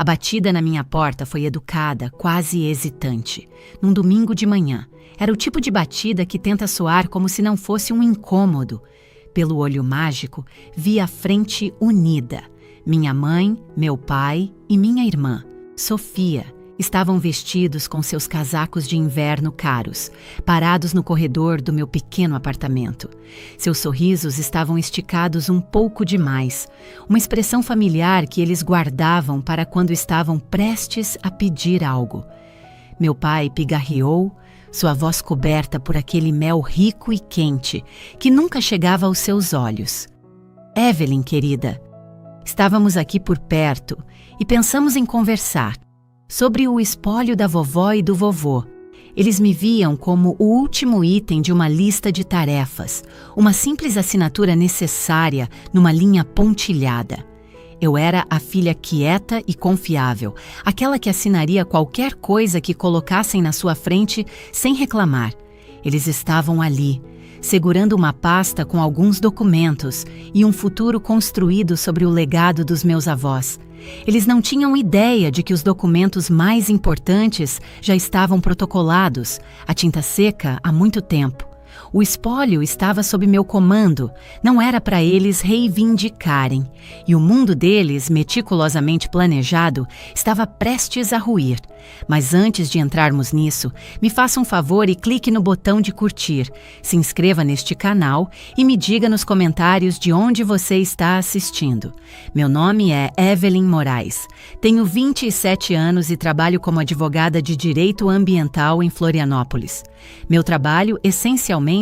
batida na minha porta foi educada, quase hesitante. Num domingo de manhã, era o tipo de batida que tenta soar como se não fosse um incômodo. Pelo olho mágico, vi a frente unida. Minha mãe, meu pai e minha irmã, Sofia, estavam vestidos com seus casacos de inverno caros, parados no corredor do meu pequeno apartamento. Seus sorrisos estavam esticados um pouco demais, uma expressão familiar que eles guardavam para quando estavam prestes a pedir algo. Meu pai pigarreou, sua voz coberta por aquele mel rico e quente que nunca chegava aos seus olhos. Evelyn, querida, estávamos aqui por perto e pensamos em conversar sobre o espólio da vovó e do vovô. Eles me viam como o último item de uma lista de tarefas, uma simples assinatura necessária numa linha pontilhada. Eu era a filha quieta e confiável, aquela que assinaria qualquer coisa que colocassem na sua frente sem reclamar. Eles estavam ali, segurando uma pasta com alguns documentos e um futuro construído sobre o legado dos meus avós. Eles não tinham ideia de que os documentos mais importantes já estavam protocolados, a tinta seca há muito tempo. O espólio estava sob meu comando, não era para eles reivindicarem, e o mundo deles, meticulosamente planejado, estava prestes a ruir. Mas antes de entrarmos nisso, me faça um favor e clique no botão de curtir, se inscreva neste canal e me diga nos comentários de onde você está assistindo. Meu nome é Evelyn Moraes, tenho 27 anos e trabalho como advogada de direito ambiental em Florianópolis. Meu trabalho, essencialmente,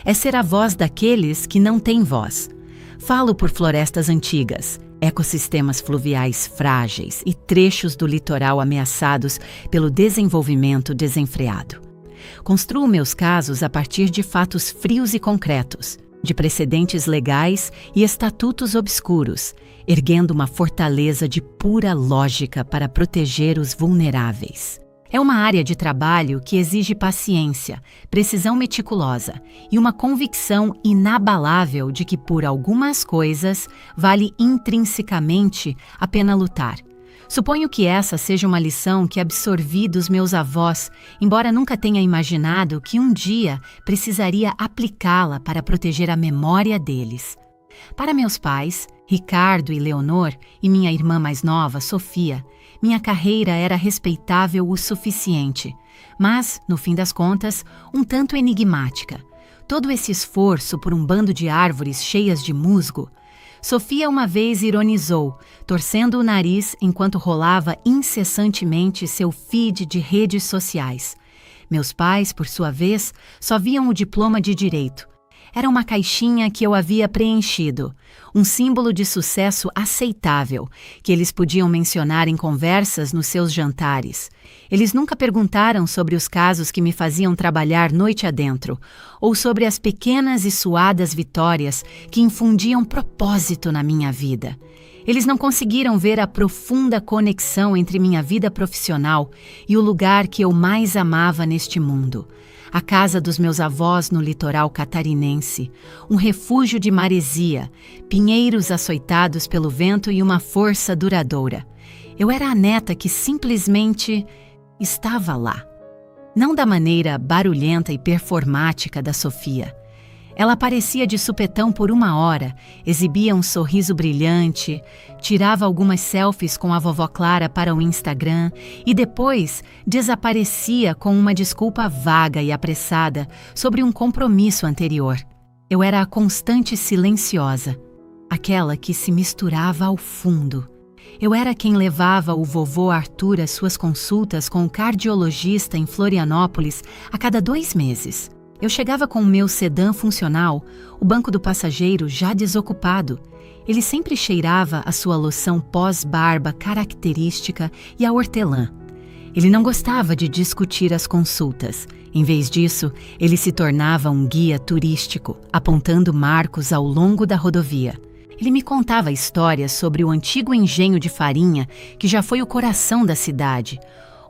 é ser a voz daqueles que não têm voz. Falo por florestas antigas, ecossistemas fluviais frágeis e trechos do litoral ameaçados pelo desenvolvimento desenfreado. Construo meus casos a partir de fatos frios e concretos, de precedentes legais e estatutos obscuros, erguendo uma fortaleza de pura lógica para proteger os vulneráveis. É uma área de trabalho que exige paciência, precisão meticulosa e uma convicção inabalável de que por algumas coisas vale intrinsecamente a pena lutar. Suponho que essa seja uma lição que absorvi dos meus avós, embora nunca tenha imaginado que um dia precisaria aplicá-la para proteger a memória deles. Para meus pais, Ricardo e Leonor, e minha irmã mais nova, Sofia, minha carreira era respeitável o suficiente, mas, no fim das contas, um tanto enigmática. Todo esse esforço por um bando de árvores cheias de musgo. Sofia uma vez ironizou, torcendo o nariz enquanto rolava incessantemente seu feed de redes sociais. Meus pais, por sua vez, só viam o diploma de direito. Era uma caixinha que eu havia preenchido, um símbolo de sucesso aceitável, que eles podiam mencionar em conversas nos seus jantares. Eles nunca perguntaram sobre os casos que me faziam trabalhar noite adentro, ou sobre as pequenas e suadas vitórias que infundiam propósito na minha vida. Eles não conseguiram ver a profunda conexão entre minha vida profissional e o lugar que eu mais amava neste mundo. A casa dos meus avós no litoral catarinense, um refúgio de maresia, pinheiros açoitados pelo vento e uma força duradoura. Eu era a neta que simplesmente estava lá. Não da maneira barulhenta e performática da Sofia. Ela aparecia de supetão por uma hora, exibia um sorriso brilhante, tirava algumas selfies com a vovó Clara para o Instagram e depois desaparecia com uma desculpa vaga e apressada sobre um compromisso anterior. Eu era a constante silenciosa, aquela que se misturava ao fundo. Eu era quem levava o vovô Arthur às suas consultas com o cardiologista em Florianópolis a cada 2 meses. Eu chegava com o meu sedã funcional, o banco do passageiro já desocupado. Ele sempre cheirava a sua loção pós-barba característica e a hortelã. Ele não gostava de discutir as consultas. Em vez disso, ele se tornava um guia turístico, apontando marcos ao longo da rodovia. Ele me contava histórias sobre o antigo engenho de farinha que já foi o coração da cidade,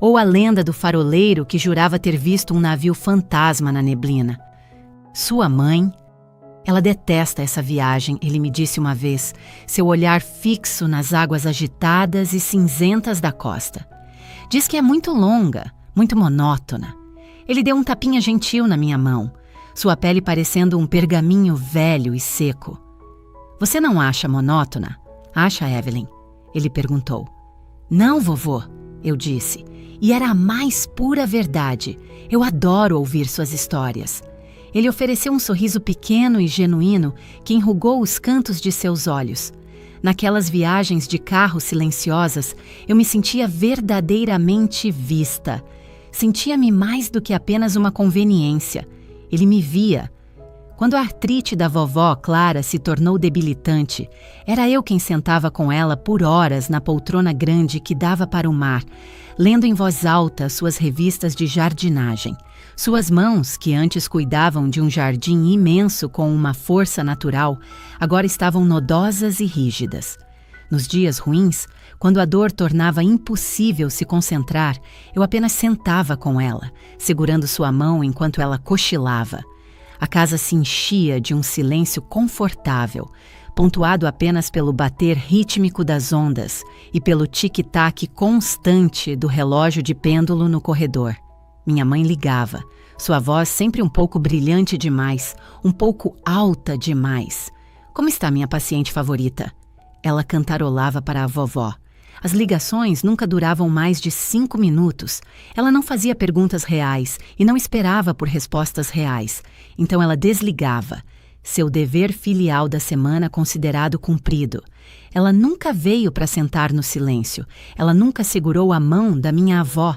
ou a lenda do faroleiro que jurava ter visto um navio fantasma na neblina. Sua mãe, Ela detesta essa viagem, ele me disse uma vez, seu olhar fixo nas águas agitadas e cinzentas da costa. Diz que é muito longa, muito monótona. Ele deu um tapinha gentil na minha mão, sua pele parecendo um pergaminho velho e seco. Você não acha monótona? Acha, Evelyn? Ele perguntou. Não, vovô, eu disse, e era a mais pura verdade. Eu adoro ouvir suas histórias. Ele ofereceu um sorriso pequeno e genuíno que enrugou os cantos de seus olhos. Naquelas viagens de carro silenciosas, eu me sentia verdadeiramente vista. Sentia-me mais do que apenas uma conveniência. Ele me via. Quando a artrite da vovó Clara se tornou debilitante, era eu quem sentava com ela por horas na poltrona grande que dava para o mar, lendo em voz alta suas revistas de jardinagem. Suas mãos, que antes cuidavam de um jardim imenso com uma força natural, agora estavam nodosas e rígidas. Nos dias ruins, quando a dor tornava impossível se concentrar, eu apenas sentava com ela, segurando sua mão enquanto ela cochilava. A casa se enchia de um silêncio confortável, pontuado apenas pelo bater rítmico das ondas e pelo tic-tac constante do relógio de pêndulo no corredor. Minha mãe ligava, sua voz sempre um pouco brilhante demais, um pouco alta demais. Como está minha paciente favorita? Ela cantarolava para a vovó. As ligações nunca duravam mais de 5 minutos. Ela não fazia perguntas reais e não esperava por respostas reais. Então ela desligava. Seu dever filial da semana considerado cumprido. Ela nunca veio para sentar no silêncio. Ela nunca segurou a mão da minha avó.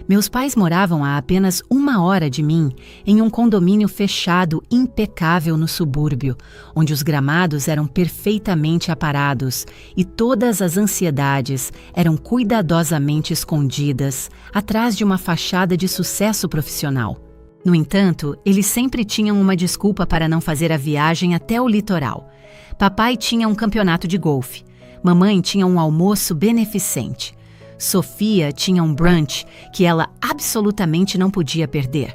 Meus pais moravam a apenas 1 hora de mim, em um condomínio fechado impecável no subúrbio, onde os gramados eram perfeitamente aparados e todas as ansiedades eram cuidadosamente escondidas atrás de uma fachada de sucesso profissional. No entanto, eles sempre tinham uma desculpa para não fazer a viagem até o litoral. Papai tinha um campeonato de golfe. Mamãe tinha um almoço beneficente. Sofia tinha um brunch que ela absolutamente não podia perder.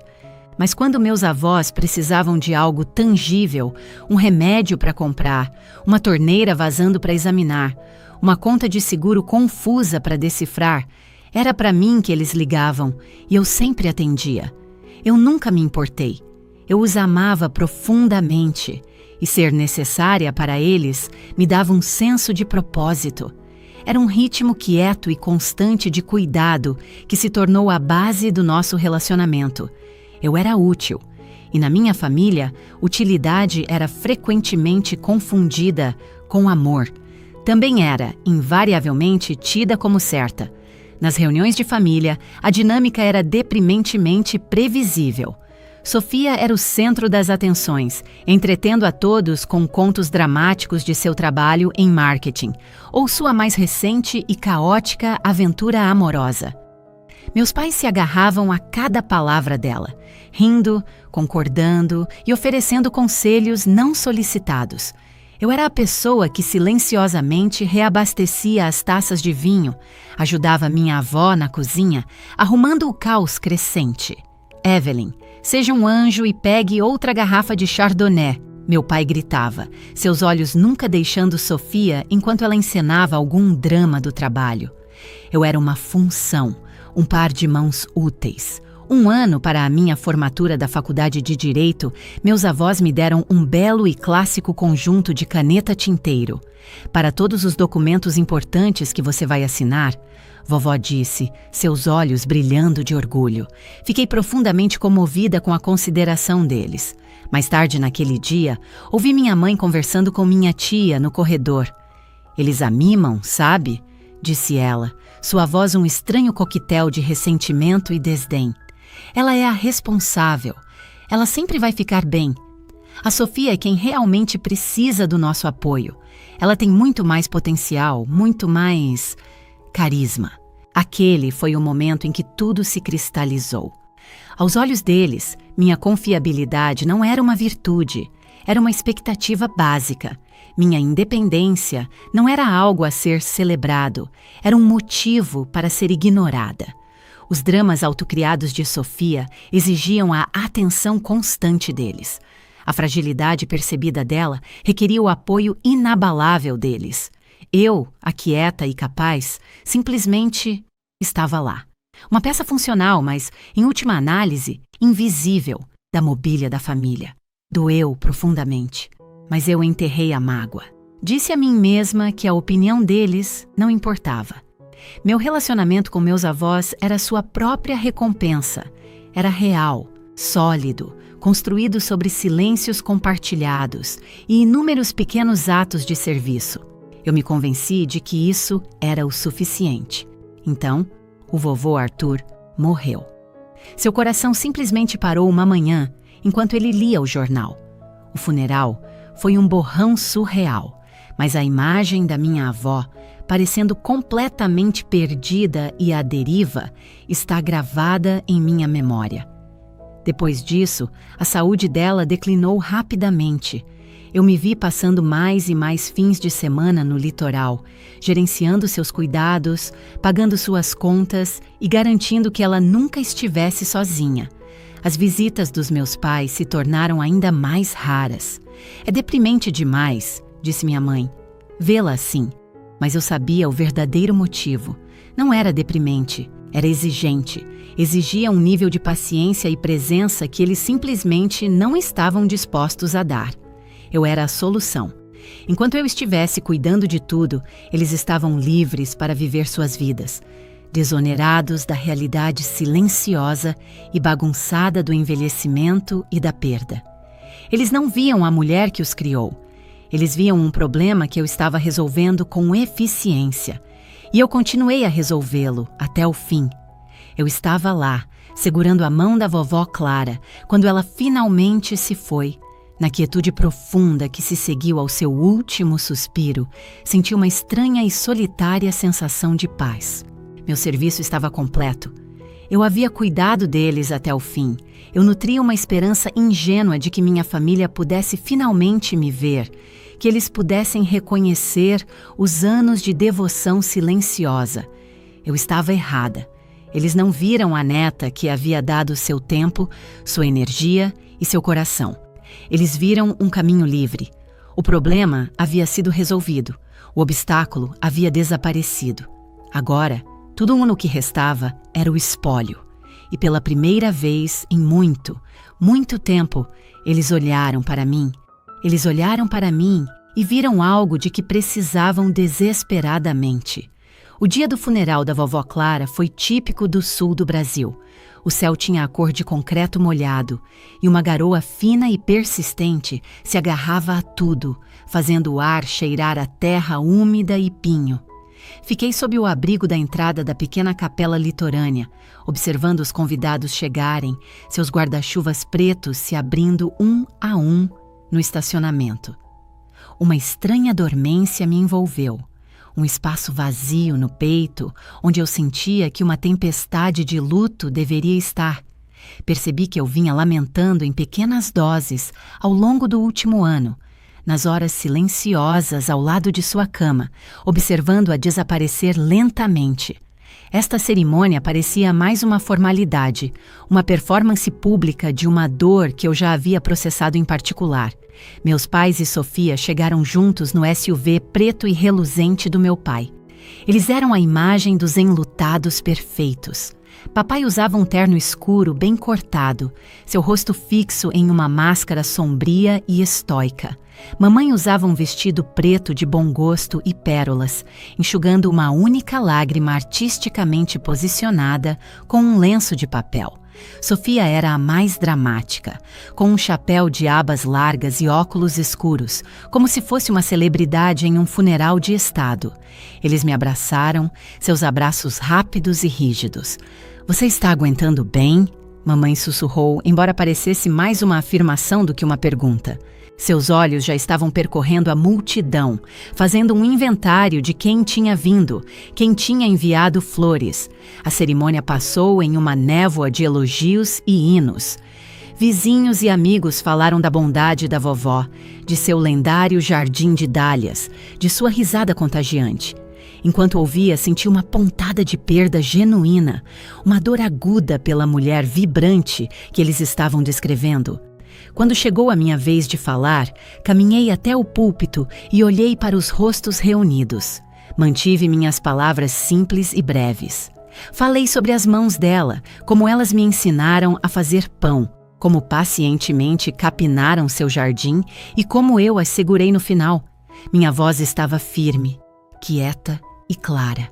Mas quando meus avós precisavam de algo tangível, um remédio para comprar, uma torneira vazando para examinar, uma conta de seguro confusa para decifrar, era para mim que eles ligavam e eu sempre atendia. Eu nunca me importei. Eu os amava profundamente e ser necessária para eles me dava um senso de propósito. Era um ritmo quieto e constante de cuidado que se tornou a base do nosso relacionamento. Eu era útil, e na minha família, utilidade era frequentemente confundida com amor. Também era, invariavelmente, tida como certa. Nas reuniões de família, a dinâmica era deprimentemente previsível. Sofia era o centro das atenções, entretendo a todos com contos dramáticos de seu trabalho em marketing, ou sua mais recente e caótica aventura amorosa. Meus pais se agarravam a cada palavra dela, rindo, concordando e oferecendo conselhos não solicitados. Eu era a pessoa que silenciosamente reabastecia as taças de vinho, ajudava minha avó na cozinha, arrumando o caos crescente. Evelyn, seja um anjo e pegue outra garrafa de Chardonnay, meu pai gritava, seus olhos nunca deixando Sofia enquanto ela encenava algum drama do trabalho. Eu era uma função, um par de mãos úteis. 1 ano para a minha formatura da Faculdade de Direito, meus avós me deram um belo e clássico conjunto de caneta tinteiro. Para todos os documentos importantes que você vai assinar, vovó disse, seus olhos brilhando de orgulho. Fiquei profundamente comovida com a consideração deles. Mais tarde naquele dia, ouvi minha mãe conversando com minha tia no corredor. Eles a mimam, sabe? Disse ela, sua voz um estranho coquetel de ressentimento e desdém. Ela é a responsável. Ela sempre vai ficar bem. A Sofia é quem realmente precisa do nosso apoio. Ela tem muito mais potencial, muito mais carisma. Aquele foi o momento em que tudo se cristalizou. Aos olhos deles, minha confiabilidade não era uma virtude, era uma expectativa básica. Minha independência não era algo a ser celebrado, era um motivo para ser ignorada. Os dramas autocriados de Sofia exigiam a atenção constante deles. A fragilidade percebida dela requeria o apoio inabalável deles. Eu, aquieta e capaz, simplesmente estava lá. Uma peça funcional, mas, em última análise, invisível, da mobília da família. Doeu profundamente, mas eu enterrei a mágoa. Disse a mim mesma que a opinião deles não importava. Meu relacionamento com meus avós era sua própria recompensa. Era real, sólido, construído sobre silêncios compartilhados e inúmeros pequenos atos de serviço. Eu me convenci de que isso era o suficiente. Então, o vovô Arthur morreu. Seu coração simplesmente parou uma manhã enquanto ele lia o jornal. O funeral foi um borrão surreal, mas a imagem da minha avó, parecendo completamente perdida e à deriva, está gravada em minha memória. Depois disso, a saúde dela declinou rapidamente. Eu me vi passando mais e mais fins de semana no litoral, gerenciando seus cuidados, pagando suas contas e garantindo que ela nunca estivesse sozinha. As visitas dos meus pais se tornaram ainda mais raras. É deprimente demais, disse minha mãe, vê-la assim. Mas eu sabia o verdadeiro motivo. Não era deprimente, era exigente. Exigia um nível de paciência e presença que eles simplesmente não estavam dispostos a dar. Eu era a solução. Enquanto eu estivesse cuidando de tudo, eles estavam livres para viver suas vidas, desonerados da realidade silenciosa e bagunçada do envelhecimento e da perda. Eles não viam a mulher que os criou. Eles viam um problema que eu estava resolvendo com eficiência. E eu continuei a resolvê-lo até o fim. Eu estava lá, segurando a mão da vovó Clara, quando ela finalmente se foi. Na quietude profunda que se seguiu ao seu último suspiro, senti uma estranha e solitária sensação de paz. Meu serviço estava completo. Eu havia cuidado deles até o fim. Eu nutria uma esperança ingênua de que minha família pudesse finalmente me ver, que eles pudessem reconhecer os anos de devoção silenciosa. Eu estava errada. Eles não viram a neta que havia dado seu tempo, sua energia e seu coração. Eles viram um caminho livre. O problema havia sido resolvido. O obstáculo havia desaparecido. Agora, tudo no que restava era o espólio. E pela primeira vez em muito, muito tempo, eles olharam para mim. Eles olharam para mim e viram algo de que precisavam desesperadamente. O dia do funeral da vovó Clara foi típico do sul do Brasil. O céu tinha a cor de concreto molhado e uma garoa fina e persistente se agarrava a tudo, fazendo o ar cheirar a terra úmida e pinho. Fiquei sob o abrigo da entrada da pequena capela litorânea, observando os convidados chegarem, seus guarda-chuvas pretos se abrindo um a um no estacionamento. Uma estranha dormência me envolveu. Um espaço vazio no peito, onde eu sentia que uma tempestade de luto deveria estar. Percebi que eu vinha lamentando em pequenas doses ao longo do último ano, nas horas silenciosas ao lado de sua cama, observando-a desaparecer lentamente. Esta cerimônia parecia mais uma formalidade, uma performance pública de uma dor que eu já havia processado em particular. Meus pais e Sofia chegaram juntos no SUV preto e reluzente do meu pai. Eles eram a imagem dos enlutados perfeitos. Papai usava um terno escuro bem cortado, seu rosto fixo em uma máscara sombria e estoica. Mamãe usava um vestido preto de bom gosto e pérolas, enxugando uma única lágrima artisticamente posicionada com um lenço de papel. Sofia era a mais dramática, com um chapéu de abas largas e óculos escuros, como se fosse uma celebridade em um funeral de estado. Eles me abraçaram, seus abraços rápidos e rígidos. "Você está aguentando bem?" Mamãe sussurrou, embora parecesse mais uma afirmação do que uma pergunta. Seus olhos já estavam percorrendo a multidão, fazendo um inventário de quem tinha vindo, quem tinha enviado flores. A cerimônia passou em uma névoa de elogios e hinos. Vizinhos e amigos falaram da bondade da vovó, de seu lendário jardim de dálias, de sua risada contagiante. Enquanto ouvia, senti uma pontada de perda genuína, uma dor aguda pela mulher vibrante que eles estavam descrevendo. Quando chegou a minha vez de falar, caminhei até o púlpito e olhei para os rostos reunidos. Mantive minhas palavras simples e breves. Falei sobre as mãos dela, como elas me ensinaram a fazer pão, como pacientemente capinaram seu jardim e como eu as segurei no final. Minha voz estava firme, quieta e clara.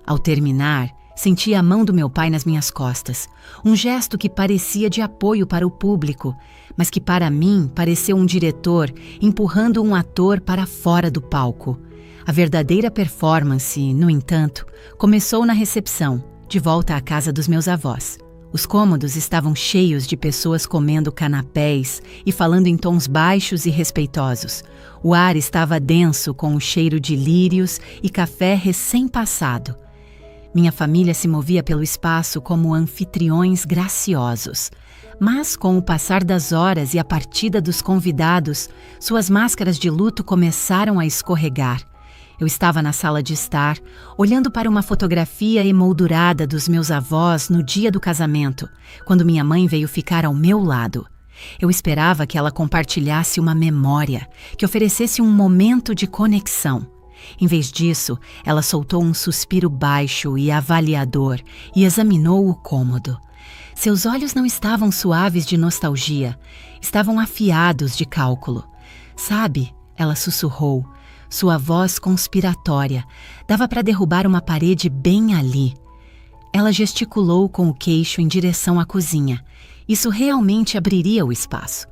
Ao terminar, senti a mão do meu pai nas minhas costas, um gesto que parecia de apoio para o público, mas que para mim pareceu um diretor empurrando um ator para fora do palco. A verdadeira performance, no entanto, começou na recepção, de volta à casa dos meus avós. Os cômodos estavam cheios de pessoas comendo canapés e falando em tons baixos e respeitosos. O ar estava denso com o cheiro de lírios e café recém-passado. Minha família se movia pelo espaço como anfitriões graciosos. Mas, com o passar das horas e a partida dos convidados, suas máscaras de luto começaram a escorregar. Eu estava na sala de estar, olhando para uma fotografia emoldurada dos meus avós no dia do casamento, quando minha mãe veio ficar ao meu lado. Eu esperava que ela compartilhasse uma memória, que oferecesse um momento de conexão. Em vez disso, ela soltou um suspiro baixo e avaliador e examinou o cômodo. Seus olhos não estavam suaves de nostalgia, estavam afiados de cálculo. Sabe, ela sussurrou. Sua voz conspiratória dava para derrubar uma parede bem ali. Ela gesticulou com o queixo em direção à cozinha. Isso realmente abriria o espaço.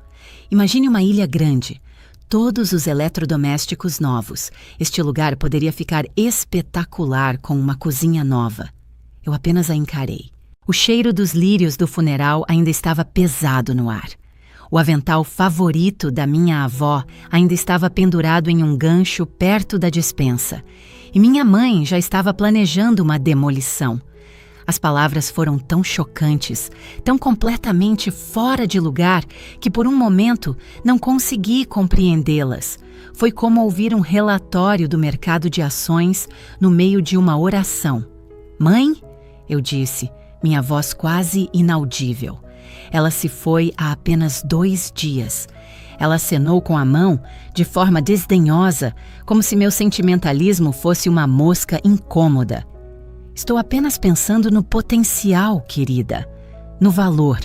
Imagine uma ilha grande, todos os eletrodomésticos novos. Este lugar poderia ficar espetacular com uma cozinha nova. Eu apenas a encarei. O cheiro dos lírios do funeral ainda estava pesado no ar. O avental favorito da minha avó ainda estava pendurado em um gancho perto da despensa. E minha mãe já estava planejando uma demolição. As palavras foram tão chocantes, tão completamente fora de lugar, que por um momento não consegui compreendê-las. Foi como ouvir um relatório do mercado de ações no meio de uma oração. "Mãe?", eu disse, minha voz quase inaudível. Ela se foi há apenas 2 dias. Ela acenou com a mão, de forma desdenhosa, como se meu sentimentalismo fosse uma mosca incômoda. "Estou apenas pensando no potencial, querida, no valor.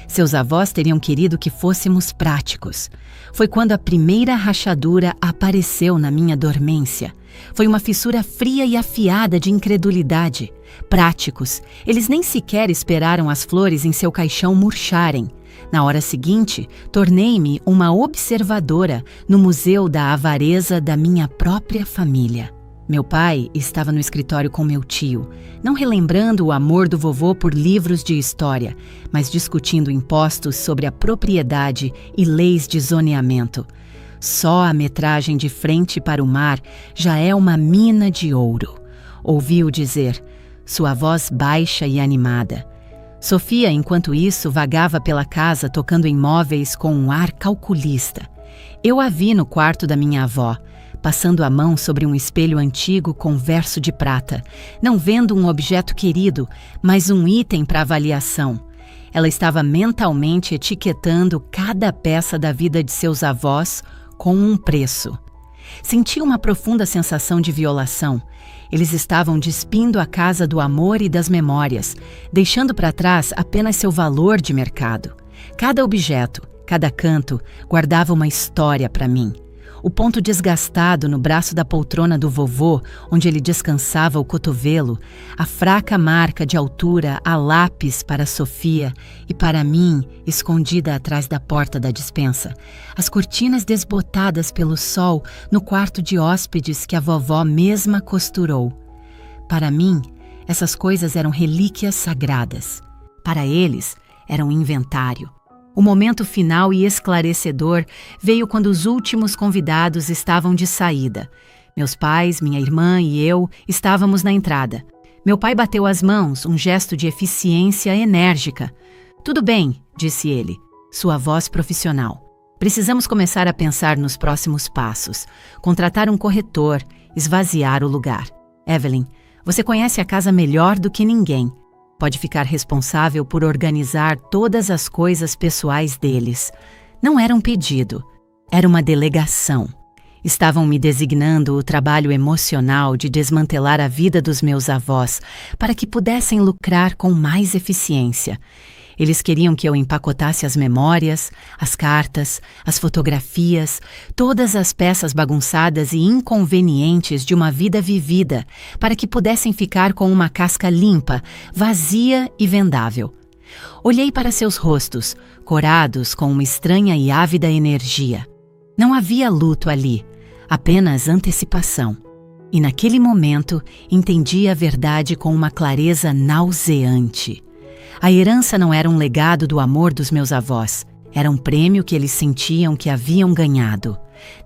Seus avós teriam querido que fôssemos práticos. Foi quando a primeira rachadura apareceu na minha dormência. Foi uma fissura fria e afiada de incredulidade. Práticos, eles nem sequer esperaram as flores em seu caixão murcharem. Na hora seguinte, tornei-me uma observadora no Museu da Avareza da minha própria família. Meu pai estava no escritório com meu tio, não relembrando o amor do vovô por livros de história, mas discutindo impostos sobre a propriedade e leis de zoneamento. Só a metragem de frente para o mar já é uma mina de ouro. Ouvi-o dizer, sua voz baixa e animada. Sofia, enquanto isso, vagava pela casa tocando em móveis com um ar calculista. Eu a vi no quarto da minha avó, passando a mão sobre um espelho antigo com verso de prata, não vendo um objeto querido, mas um item para avaliação. Ela estava mentalmente etiquetando cada peça da vida de seus avós com um preço. Senti uma profunda sensação de violação. Eles estavam despindo a casa do amor e das memórias, deixando para trás apenas seu valor de mercado. Cada objeto, cada canto, guardava uma história para mim. O ponto desgastado no braço da poltrona do vovô, onde ele descansava o cotovelo, a fraca marca de altura a lápis para Sofia e para mim, escondida atrás da porta da despensa, as cortinas desbotadas pelo sol no quarto de hóspedes que a vovó mesma costurou. Para mim, essas coisas eram relíquias sagradas. Para eles, eram inventário. O momento final e esclarecedor veio quando os últimos convidados estavam de saída. Meus pais, minha irmã e eu estávamos na entrada. Meu pai bateu as mãos, um gesto de eficiência enérgica. "Tudo bem", disse ele, sua voz profissional. "Precisamos começar a pensar nos próximos passos. Contratar um corretor, esvaziar o lugar. Evelyn, você conhece a casa melhor do que ninguém. Pode ficar responsável por organizar todas as coisas pessoais deles. Não era um pedido, era uma delegação. Estavam me designando o trabalho emocional de desmantelar a vida dos meus avós para que pudessem lucrar com mais eficiência. Eles queriam que eu empacotasse as memórias, as cartas, as fotografias, todas as peças bagunçadas e inconvenientes de uma vida vivida, para que pudessem ficar com uma casca limpa, vazia e vendável. Olhei para seus rostos, corados com uma estranha e ávida energia. Não havia luto ali, apenas antecipação. E naquele momento entendi a verdade com uma clareza nauseante. A herança não era um legado do amor dos meus avós, era um prêmio que eles sentiam que haviam ganhado.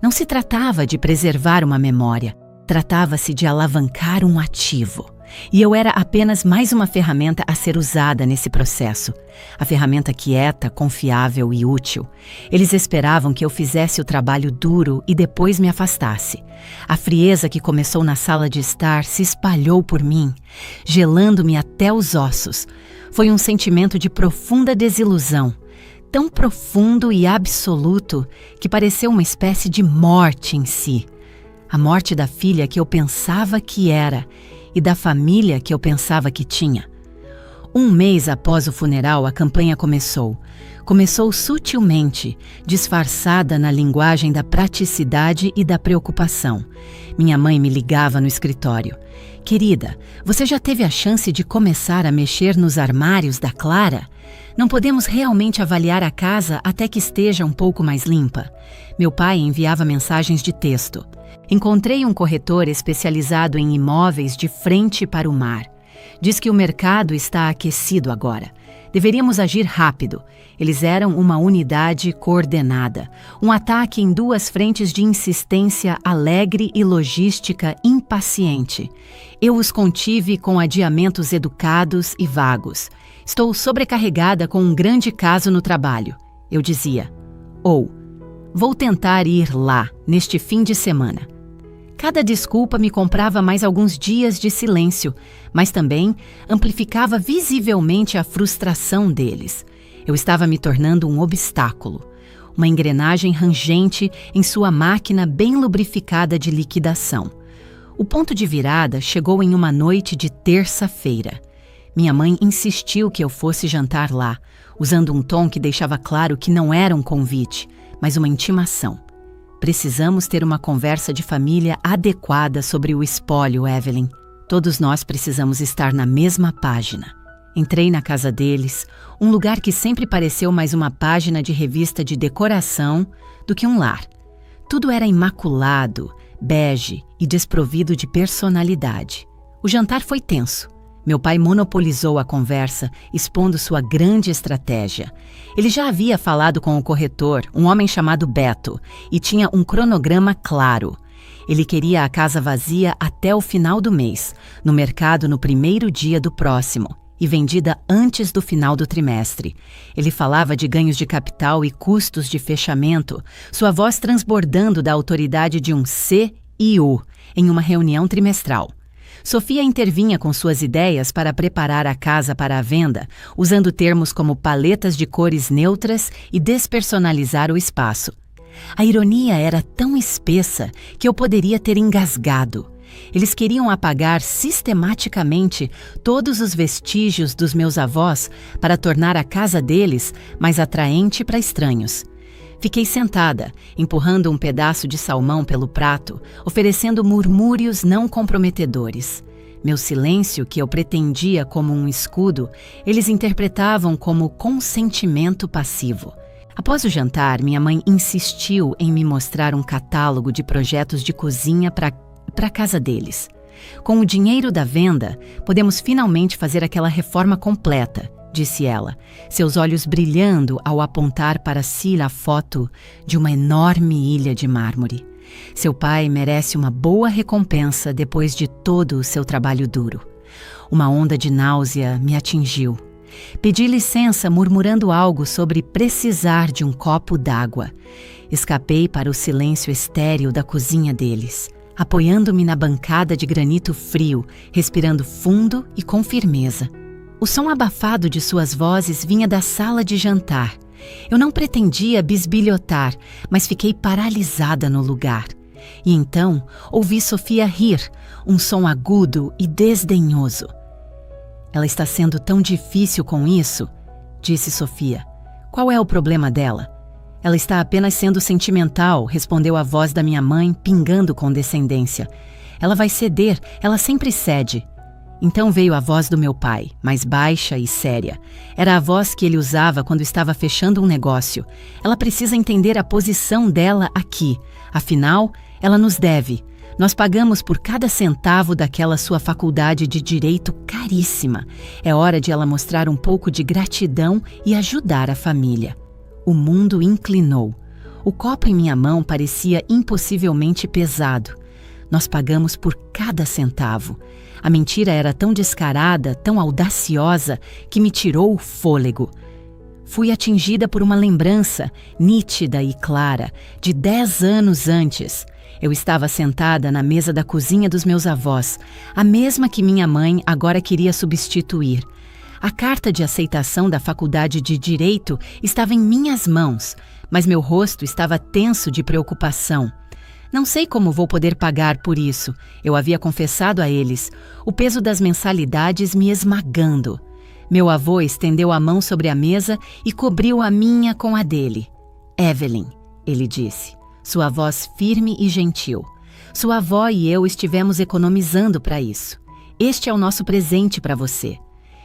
Não se tratava de preservar uma memória, tratava-se de alavancar um ativo. E eu era apenas mais uma ferramenta a ser usada nesse processo. A ferramenta quieta, confiável e útil. Eles esperavam que eu fizesse o trabalho duro e depois me afastasse. A frieza que começou na sala de estar se espalhou por mim, gelando-me até os ossos. Foi um sentimento de profunda desilusão, tão profundo e absoluto que pareceu uma espécie de morte em si. A morte da filha que eu pensava que era e da família que eu pensava que tinha. Um mês após o funeral, a campanha começou. Começou sutilmente, disfarçada na linguagem da praticidade e da preocupação. Minha mãe me ligava no escritório. Querida, você já teve a chance de começar a mexer nos armários da Clara? Não podemos realmente avaliar a casa até que esteja um pouco mais limpa. Meu pai enviava mensagens de texto. Encontrei um corretor especializado em imóveis de frente para o mar. Diz que o mercado está aquecido agora. Deveríamos agir rápido. Eles eram uma unidade coordenada. Um ataque em duas frentes de insistência alegre e logística impaciente. Eu os contive com adiamentos educados e vagos. Estou sobrecarregada com um grande caso no trabalho. Eu dizia. Vou tentar ir lá, neste fim de semana. Cada desculpa me comprava mais alguns dias de silêncio, mas também amplificava visivelmente a frustração deles. Eu estava me tornando um obstáculo, uma engrenagem rangente em sua máquina bem lubrificada de liquidação. O ponto de virada chegou em uma noite de terça-feira. Minha mãe insistiu que eu fosse jantar lá, usando um tom que deixava claro que não era um convite, mas uma intimação. Precisamos ter uma conversa de família adequada sobre o espólio, Evelyn. Todos nós precisamos estar na mesma página. Entrei na casa deles, um lugar que sempre pareceu mais uma página de revista de decoração do que um lar. Tudo era imaculado, bege e desprovido de personalidade. O jantar foi tenso. Meu pai monopolizou a conversa, expondo sua grande estratégia. Ele já havia falado com o corretor, um homem chamado Beto, e tinha um cronograma claro. Ele queria a casa vazia até o final do mês, no mercado no primeiro dia do próximo, e vendida antes do final do trimestre. Ele falava de ganhos de capital e custos de fechamento, sua voz transbordando da autoridade de um CEO em uma reunião trimestral. Sofia intervinha com suas ideias para preparar a casa para a venda, usando termos como paletas de cores neutras e despersonalizar o espaço. A ironia era tão espessa que eu poderia ter engasgado. Eles queriam apagar sistematicamente todos os vestígios dos meus avós para tornar a casa deles mais atraente para estranhos. Fiquei sentada, empurrando um pedaço de salmão pelo prato, oferecendo murmúrios não comprometedores. Meu silêncio, que eu pretendia como um escudo, eles interpretavam como consentimento passivo. Após o jantar, minha mãe insistiu em me mostrar um catálogo de projetos de cozinha para a casa deles. Com o dinheiro da venda, podemos finalmente fazer aquela reforma completa, disse ela, seus olhos brilhando ao apontar para si a foto de uma enorme ilha de mármore. Seu pai merece uma boa recompensa depois de todo o seu trabalho duro. Uma onda de náusea me atingiu. Pedi licença, murmurando algo sobre precisar de um copo d'água. Escapei para o silêncio estéril da cozinha deles, apoiando-me na bancada de granito frio, respirando fundo e com firmeza. O som abafado de suas vozes vinha da sala de jantar. Eu não pretendia bisbilhotar, mas fiquei paralisada no lugar. E então ouvi Sofia rir, um som agudo e desdenhoso. Ela está sendo tão difícil com isso, disse Sofia. Qual é o problema dela? Ela está apenas sendo sentimental, respondeu a voz da minha mãe, pingando condescendência. Ela vai ceder, ela sempre cede. Então veio a voz do meu pai, mais baixa e séria. Era a voz que ele usava quando estava fechando um negócio. Ela precisa entender a posição dela aqui. Afinal, ela nos deve. Nós pagamos por cada centavo daquela sua faculdade de direito caríssima. É hora de ela mostrar um pouco de gratidão e ajudar a família. O mundo inclinou. O copo em minha mão parecia impossivelmente pesado. Nós pagamos por cada centavo. A mentira era tão descarada, tão audaciosa, que me tirou o fôlego. Fui atingida por uma lembrança, nítida e clara, de 10 anos antes. Eu estava sentada na mesa da cozinha dos meus avós, a mesma que minha mãe agora queria substituir. A carta de aceitação da faculdade de Direito estava em minhas mãos, mas meu rosto estava tenso de preocupação. Não sei como vou poder pagar por isso, eu havia confessado a eles, o peso das mensalidades me esmagando. Meu avô estendeu a mão sobre a mesa e cobriu a minha com a dele. Evelyn, ele disse, sua voz firme e gentil. Sua avó e eu estivemos economizando para isso. Este é o nosso presente para você.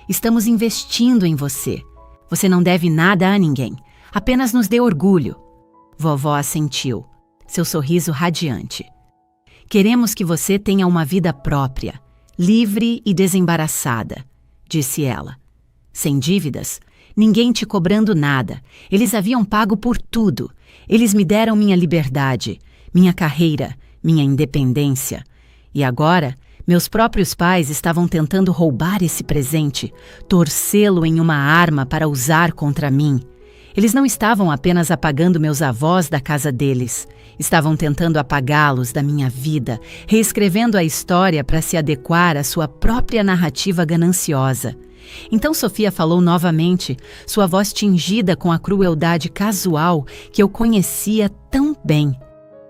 Estamos investindo em você. Você não deve nada a ninguém. Apenas nos dê orgulho. Vovó assentiu, seu sorriso radiante. Queremos que você tenha uma vida própria, livre e desembaraçada, disse ela. Sem dívidas, ninguém te cobrando nada. Eles haviam pago por tudo. Eles me deram minha liberdade, minha carreira, minha independência. E agora, meus próprios pais estavam tentando roubar esse presente, torcê-lo em uma arma para usar contra mim. Eles não estavam apenas apagando meus avós da casa deles. Estavam tentando apagá-los da minha vida, reescrevendo a história para se adequar à sua própria narrativa gananciosa. Então Sofia falou novamente, sua voz tingida com a crueldade casual que eu conhecia tão bem.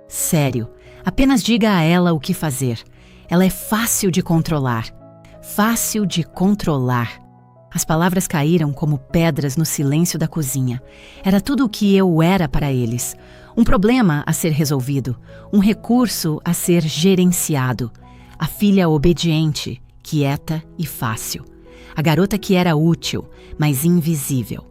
Sério, apenas diga a ela o que fazer. Ela é fácil de controlar. Fácil de controlar. As palavras caíram como pedras no silêncio da cozinha. Era tudo o que eu era para eles. Um problema a ser resolvido. Um recurso a ser gerenciado. A filha obediente, quieta e fácil. A garota que era útil, mas invisível.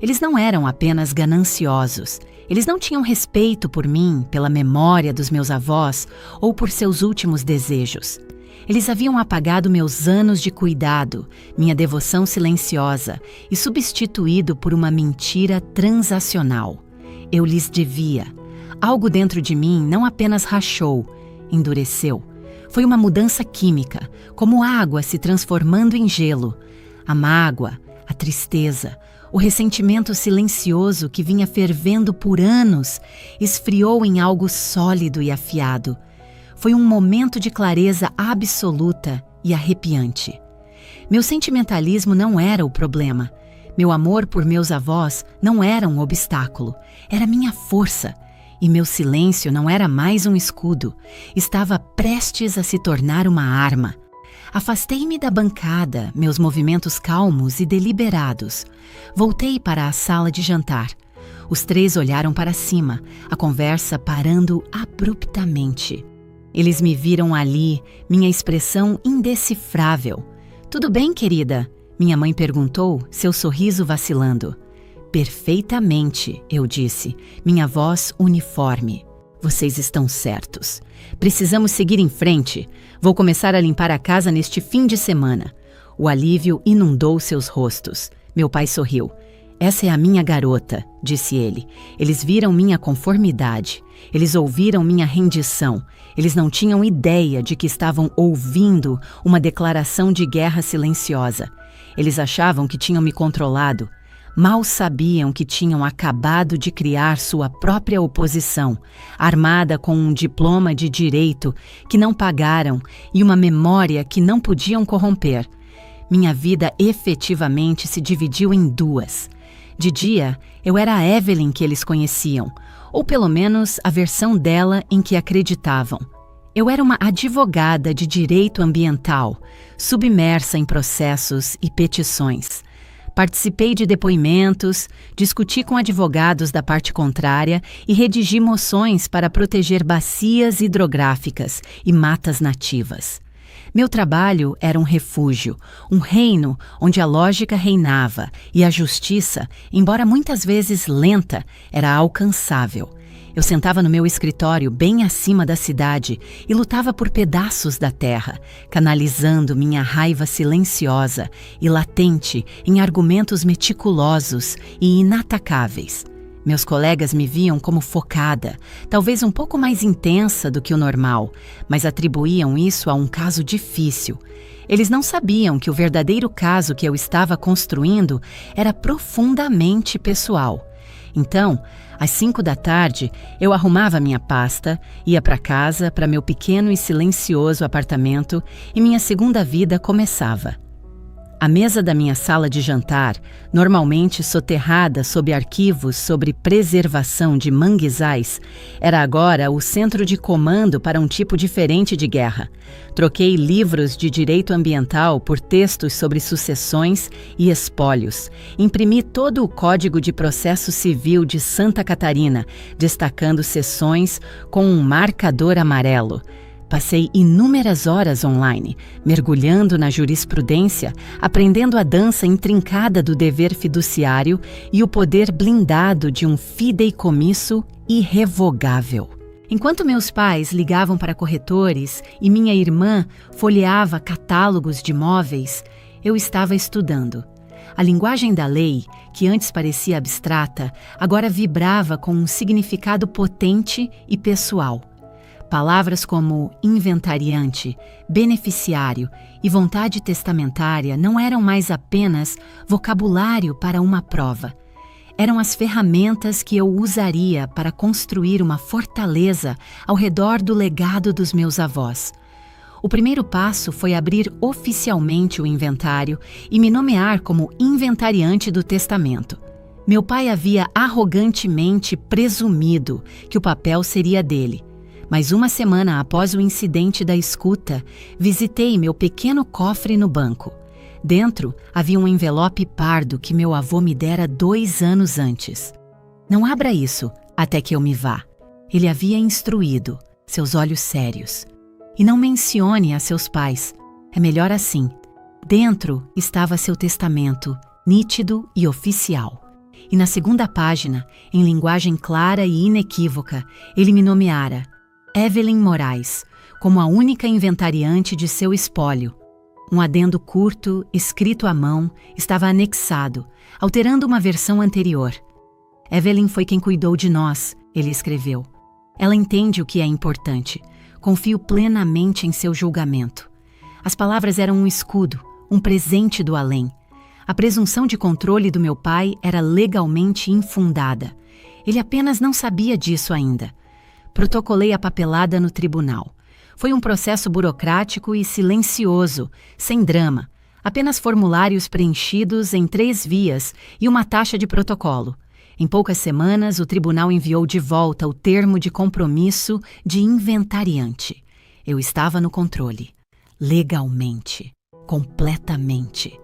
Eles não eram apenas gananciosos. Eles não tinham respeito por mim, pela memória dos meus avós ou por seus últimos desejos. Eles haviam apagado meus anos de cuidado, minha devoção silenciosa e substituído por uma mentira transacional. Eu lhes devia. Algo dentro de mim não apenas rachou, endureceu. Foi uma mudança química, como água se transformando em gelo. A mágoa, a tristeza, o ressentimento silencioso que vinha fervendo por anos esfriou em algo sólido e afiado. Foi um momento de clareza absoluta e arrepiante. Meu sentimentalismo não era o problema. Meu amor por meus avós não era um obstáculo. Era minha força. E meu silêncio não era mais um escudo. Estava prestes a se tornar uma arma. Afastei-me da bancada, meus movimentos calmos e deliberados. Voltei para a sala de jantar. Os três olharam para cima, a conversa parando abruptamente. Eles me viram ali, minha expressão indecifrável. "Tudo bem, querida?" minha mãe perguntou, seu sorriso vacilando. "Perfeitamente", eu disse, minha voz uniforme. "Vocês estão certos. Precisamos seguir em frente. Vou começar a limpar a casa neste fim de semana." O alívio inundou seus rostos. Meu pai sorriu. "Essa é a minha garota", disse ele. Eles viram minha conformidade. Eles ouviram minha rendição. Eles não tinham ideia de que estavam ouvindo uma declaração de guerra silenciosa. Eles achavam que tinham me controlado. Mal sabiam que tinham acabado de criar sua própria oposição, armada com um diploma de direito que não pagaram e uma memória que não podiam corromper. Minha vida efetivamente se dividiu em duas. De dia, eu era a Evelyn que eles conheciam, ou pelo menos a versão dela em que acreditavam. Eu era uma advogada de direito ambiental, submersa em processos e petições. Participei de depoimentos, discuti com advogados da parte contrária e redigi moções para proteger bacias hidrográficas e matas nativas. Meu trabalho era um refúgio, um reino onde a lógica reinava e a justiça, embora muitas vezes lenta, era alcançável. Eu sentava no meu escritório bem acima da cidade e lutava por pedaços da terra, canalizando minha raiva silenciosa e latente em argumentos meticulosos e inatacáveis. Meus colegas me viam como focada, talvez um pouco mais intensa do que o normal, mas atribuíam isso a um caso difícil. Eles não sabiam que o verdadeiro caso que eu estava construindo era profundamente pessoal. Então, às 5 da tarde, eu arrumava minha pasta, ia para casa, para meu pequeno e silencioso apartamento, e minha segunda vida começava. A mesa da minha sala de jantar, normalmente soterrada sob arquivos sobre preservação de manguezais, era agora o centro de comando para um tipo diferente de guerra. Troquei livros de direito ambiental por textos sobre sucessões e espólios. Imprimi todo o Código de Processo Civil de Santa Catarina, destacando seções com um marcador amarelo. Passei inúmeras horas online, mergulhando na jurisprudência, aprendendo a dança intrincada do dever fiduciário e o poder blindado de um fideicomisso irrevogável. Enquanto meus pais ligavam para corretores e minha irmã folheava catálogos de imóveis, eu estava estudando. A linguagem da lei, que antes parecia abstrata, agora vibrava com um significado potente e pessoal. Palavras como inventariante, beneficiário e vontade testamentária não eram mais apenas vocabulário para uma prova. Eram as ferramentas que eu usaria para construir uma fortaleza ao redor do legado dos meus avós. O primeiro passo foi abrir oficialmente o inventário e me nomear como inventariante do testamento. Meu pai havia arrogantemente presumido que o papel seria dele. Mas uma semana após o incidente da escuta, visitei meu pequeno cofre no banco. Dentro havia um envelope pardo que meu avô me dera 2 anos antes. Não abra isso até que eu me vá. Ele havia instruído, seus olhos sérios. E não mencione a seus pais. É melhor assim. Dentro estava seu testamento, nítido e oficial. E na segunda página, em linguagem clara e inequívoca, ele me nomeara Evelyn Moraes, como a única inventariante de seu espólio. Um adendo curto, escrito à mão, estava anexado, alterando uma versão anterior. Evelyn foi quem cuidou de nós, ele escreveu. Ela entende o que é importante. Confio plenamente em seu julgamento. As palavras eram um escudo, um presente do além. A presunção de controle do meu pai era legalmente infundada. Ele apenas não sabia disso ainda. Protocolei a papelada no tribunal. Foi um processo burocrático e silencioso, sem drama. Apenas formulários preenchidos em 3 vias e uma taxa de protocolo. Em poucas semanas, o tribunal enviou de volta o termo de compromisso de inventariante. Eu estava no controle. Legalmente. Completamente.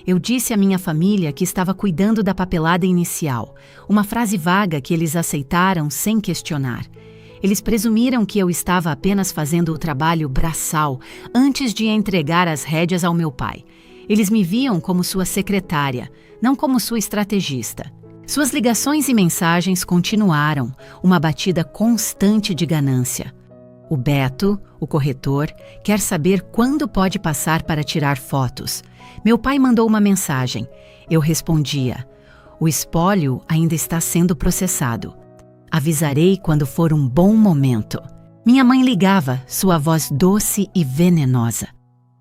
Eu disse à minha família que estava cuidando da papelada inicial, uma frase vaga que eles aceitaram sem questionar. Eles presumiram que eu estava apenas fazendo o trabalho braçal antes de entregar as rédeas ao meu pai. Eles me viam como sua secretária, não como sua estrategista. Suas ligações e mensagens continuaram, uma batida constante de ganância. O Beto, o corretor, quer saber quando pode passar para tirar fotos. Meu pai mandou uma mensagem. Eu respondia: o espólio ainda está sendo processado. Avisarei quando for um bom momento. Minha mãe ligava, sua voz doce e venenosa.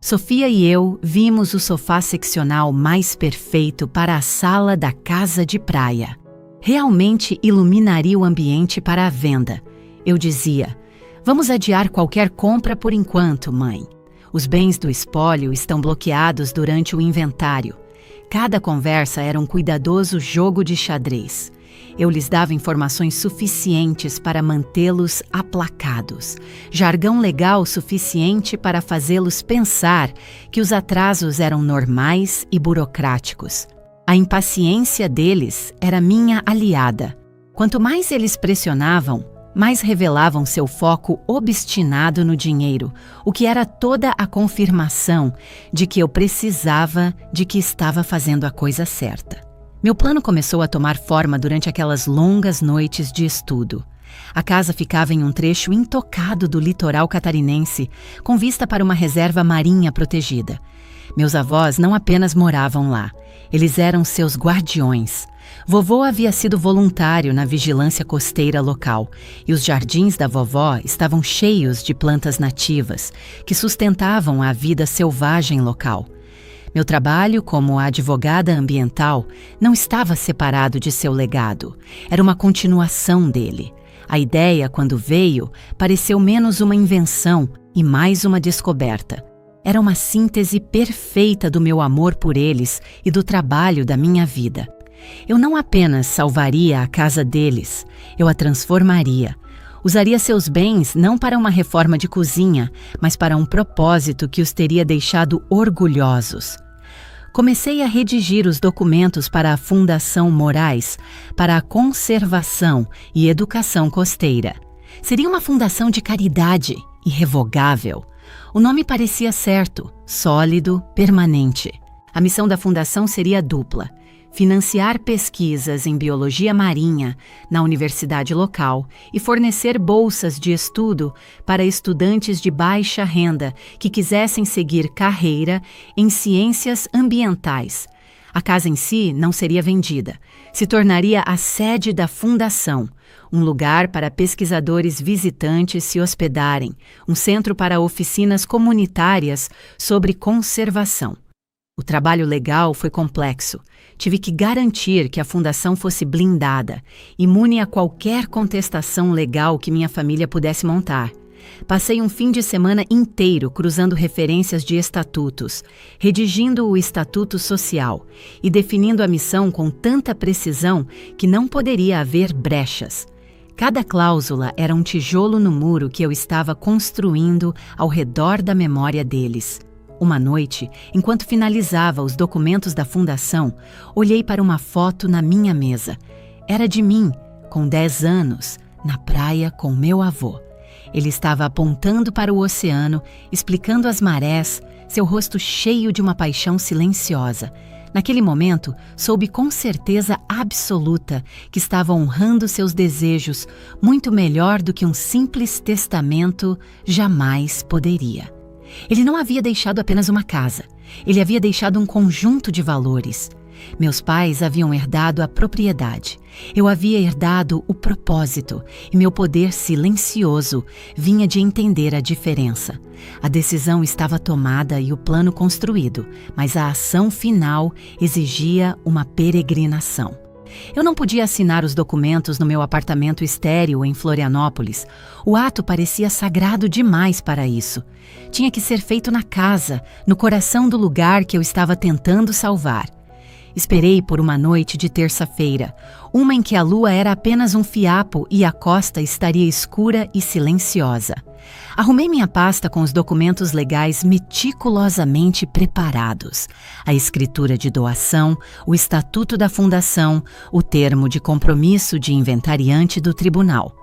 Sofia e eu vimos o sofá seccional mais perfeito para a sala da casa de praia. Realmente iluminaria o ambiente para a venda. Eu dizia: vamos adiar qualquer compra por enquanto, mãe. Os bens do espólio estão bloqueados durante o inventário. Cada conversa era um cuidadoso jogo de xadrez. Eu lhes dava informações suficientes para mantê-los aplacados, jargão legal suficiente para fazê-los pensar que os atrasos eram normais e burocráticos. A impaciência deles era minha aliada. Quanto mais eles pressionavam, mais revelavam seu foco obstinado no dinheiro, o que era toda a confirmação de que eu precisava de que estava fazendo a coisa certa. Meu plano começou a tomar forma durante aquelas longas noites de estudo. A casa ficava em um trecho intocado do litoral catarinense, com vista para uma reserva marinha protegida. Meus avós não apenas moravam lá, eles eram seus guardiões. Vovô havia sido voluntário na vigilância costeira local, e os jardins da vovó estavam cheios de plantas nativas, que sustentavam a vida selvagem local. Meu trabalho como advogada ambiental não estava separado de seu legado, era uma continuação dele. A ideia, quando veio, pareceu menos uma invenção e mais uma descoberta. Era uma síntese perfeita do meu amor por eles e do trabalho da minha vida. Eu não apenas salvaria a casa deles, eu a transformaria. Usaria seus bens não para uma reforma de cozinha, mas para um propósito que os teria deixado orgulhosos. Comecei a redigir os documentos para a Fundação Moraes para a Conservação e Educação Costeira. Seria uma fundação de caridade, irrevogável. O nome parecia certo, sólido, permanente. A missão da fundação seria dupla: financiar pesquisas em biologia marinha na universidade local e fornecer bolsas de estudo para estudantes de baixa renda que quisessem seguir carreira em ciências ambientais. A casa em si não seria vendida, se tornaria a sede da fundação, um lugar para pesquisadores visitantes se hospedarem, um centro para oficinas comunitárias sobre conservação. O trabalho legal foi complexo. Tive que garantir que a fundação fosse blindada, imune a qualquer contestação legal que minha família pudesse montar. Passei um fim de semana inteiro cruzando referências de estatutos, redigindo o estatuto social e definindo a missão com tanta precisão que não poderia haver brechas. Cada cláusula era um tijolo no muro que eu estava construindo ao redor da memória deles. Uma noite, enquanto finalizava os documentos da fundação, olhei para uma foto na minha mesa. Era de mim, com 10 anos, na praia com meu avô. Ele estava apontando para o oceano, explicando as marés, seu rosto cheio de uma paixão silenciosa. Naquele momento, soube com certeza absoluta que estava honrando seus desejos muito melhor do que um simples testamento jamais poderia. Ele não havia deixado apenas uma casa, ele havia deixado um conjunto de valores. Meus pais haviam herdado a propriedade, eu havia herdado o propósito, e meu poder silencioso vinha de entender a diferença. A decisão estava tomada e o plano construído, mas a ação final exigia uma peregrinação. Eu não podia assinar os documentos no meu apartamento estéril em Florianópolis. O ato parecia sagrado demais para isso. Tinha que ser feito na casa, no coração do lugar que eu estava tentando salvar. Esperei por uma noite de terça-feira, uma em que a lua era apenas um fiapo e a costa estaria escura e silenciosa. Arrumei minha pasta com os documentos legais meticulosamente preparados. A escritura de doação, o estatuto da fundação, o termo de compromisso de inventariante do tribunal.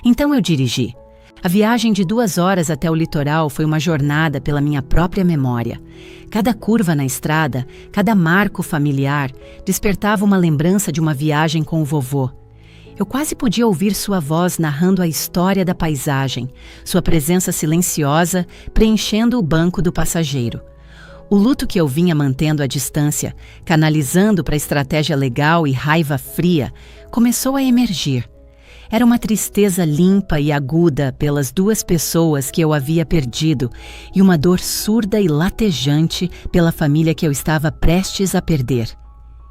Então eu dirigi. A viagem de 2 horas até o litoral foi uma jornada pela minha própria memória. Cada curva na estrada, cada marco familiar, despertava uma lembrança de uma viagem com o vovô. Eu quase podia ouvir sua voz narrando a história da paisagem, sua presença silenciosa preenchendo o banco do passageiro. O luto que eu vinha mantendo à distância, canalizando para estratégia legal e raiva fria, começou a emergir. Era uma tristeza limpa e aguda pelas 2 pessoas que eu havia perdido e uma dor surda e latejante pela família que eu estava prestes a perder.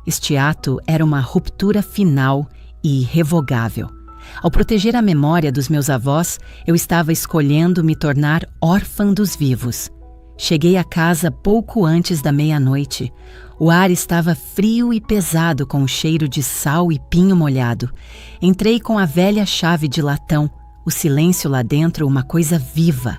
Este ato era uma ruptura final e irrevogável. Ao proteger a memória dos meus avós, eu estava escolhendo me tornar órfã dos vivos. Cheguei a casa pouco antes da meia-noite. O ar estava frio e pesado com o cheiro de sal e pinho molhado. Entrei com a velha chave de latão, o silêncio lá dentro uma coisa viva.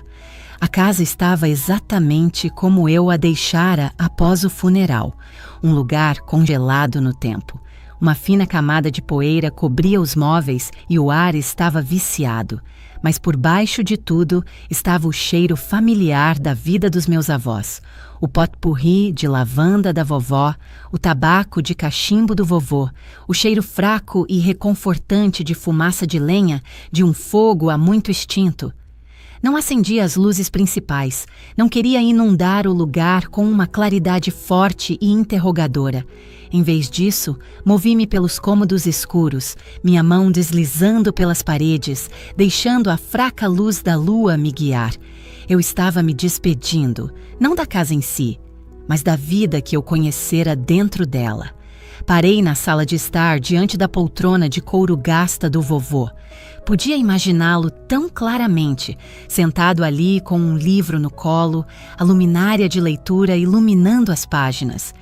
A casa estava exatamente como eu a deixara após o funeral, um lugar congelado no tempo. Uma fina camada de poeira cobria os móveis e o ar estava viciado. Mas por baixo de tudo estava o cheiro familiar da vida dos meus avós. O pot-pourri de lavanda da vovó, o tabaco de cachimbo do vovô, o cheiro fraco e reconfortante de fumaça de lenha de um fogo há muito extinto. Não acendia as luzes principais, não queria inundar o lugar com uma claridade forte e interrogadora. Em vez disso, movi-me pelos cômodos escuros, minha mão deslizando pelas paredes, deixando a fraca luz da lua me guiar. Eu estava me despedindo, não da casa em si, mas da vida que eu conhecera dentro dela. Parei na sala de estar diante da poltrona de couro gasta do vovô. Podia imaginá-lo tão claramente, sentado ali com um livro no colo, a luminária de leitura iluminando as páginas.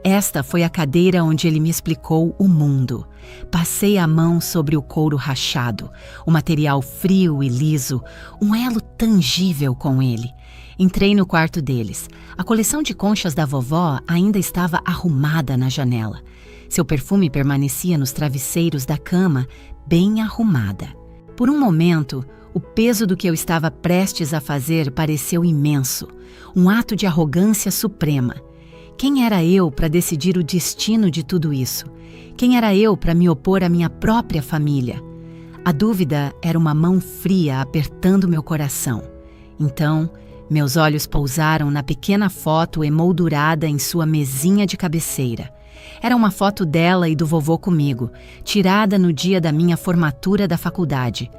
Esta foi a cadeira onde ele me explicou o mundo. Passei a mão sobre o couro rachado, o material frio e liso, um elo tangível com ele. Entrei no quarto deles. A coleção de conchas da vovó ainda estava arrumada na janela. Seu perfume permanecia nos travesseiros da cama, bem arrumada. Por um momento, o peso do que eu estava prestes a fazer pareceu imenso, um ato de arrogância suprema. Quem era eu para decidir o destino de tudo isso? Quem era eu para me opor à minha própria família? A dúvida era uma mão fria apertando meu coração. Então, meus olhos pousaram na pequena foto emoldurada em sua mesinha de cabeceira. Era uma foto dela e do vovô comigo, tirada no dia da minha formatura da faculdade.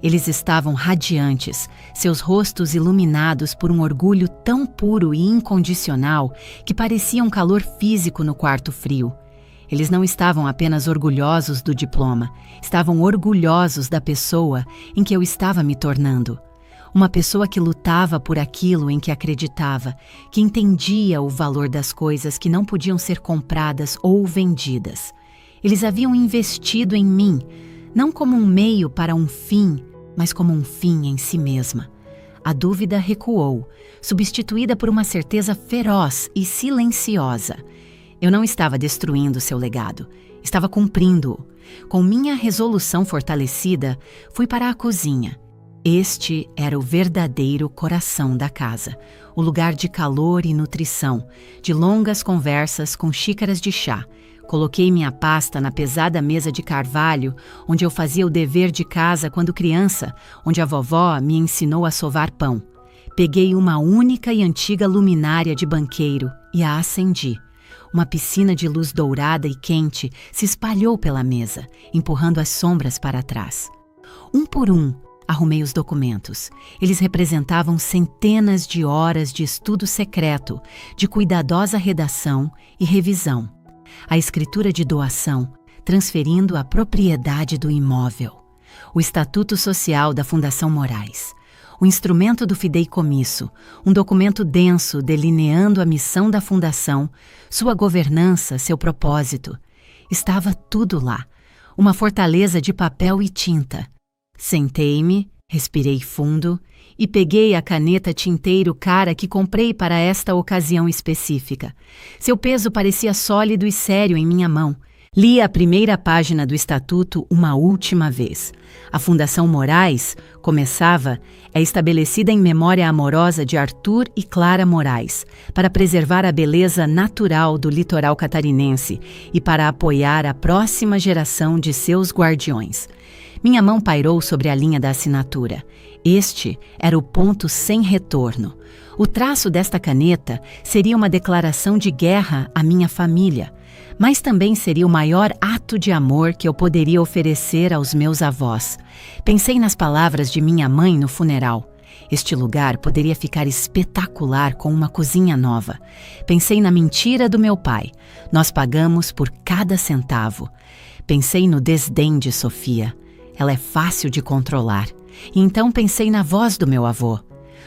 Eles estavam radiantes, seus rostos iluminados por um orgulho tão puro e incondicional que parecia um calor físico no quarto frio. Eles não estavam apenas orgulhosos do diploma, estavam orgulhosos da pessoa em que eu estava me tornando. Uma pessoa que lutava por aquilo em que acreditava, que entendia o valor das coisas que não podiam ser compradas ou vendidas. Eles haviam investido em mim, não como um meio para um fim, mas como um fim em si mesma. A dúvida recuou, substituída por uma certeza feroz e silenciosa. Eu não estava destruindo seu legado, estava cumprindo-o. Com minha resolução fortalecida, fui para a cozinha. Este era o verdadeiro coração da casa, o lugar de calor e nutrição, de longas conversas com xícaras de chá. Coloquei minha pasta na pesada mesa de carvalho, onde eu fazia o dever de casa quando criança, onde a vovó me ensinou a sovar pão. Peguei uma única e antiga luminária de banqueiro e a acendi. Uma piscina de luz dourada e quente se espalhou pela mesa, empurrando as sombras para trás. Um por um, arrumei os documentos. Eles representavam centenas de horas de estudo secreto, de cuidadosa redação e revisão. A escritura de doação, transferindo a propriedade do imóvel. O Estatuto Social da Fundação Moraes. O instrumento do fideicomisso, um documento denso delineando a missão da fundação, sua governança, seu propósito. Estava tudo lá, uma fortaleza de papel e tinta. Sentei-me, respirei fundo e peguei a caneta tinteiro cara que comprei para esta ocasião específica. Seu peso parecia sólido e sério em minha mão. Li a primeira página do Estatuto uma última vez. A Fundação Moraes, começava, é estabelecida em memória amorosa de Arthur e Clara Moraes, para preservar a beleza natural do litoral catarinense e para apoiar a próxima geração de seus guardiões. Minha mão pairou sobre a linha da assinatura. Este era o ponto sem retorno. O traço desta caneta seria uma declaração de guerra à minha família, mas também seria o maior ato de amor que eu poderia oferecer aos meus avós. Pensei nas palavras de minha mãe no funeral. Este lugar poderia ficar espetacular com uma cozinha nova. Pensei na mentira do meu pai. Nós pagamos por cada centavo. Pensei no desdém de Sofia. Ela é fácil de controlar. E então pensei na voz do meu avô.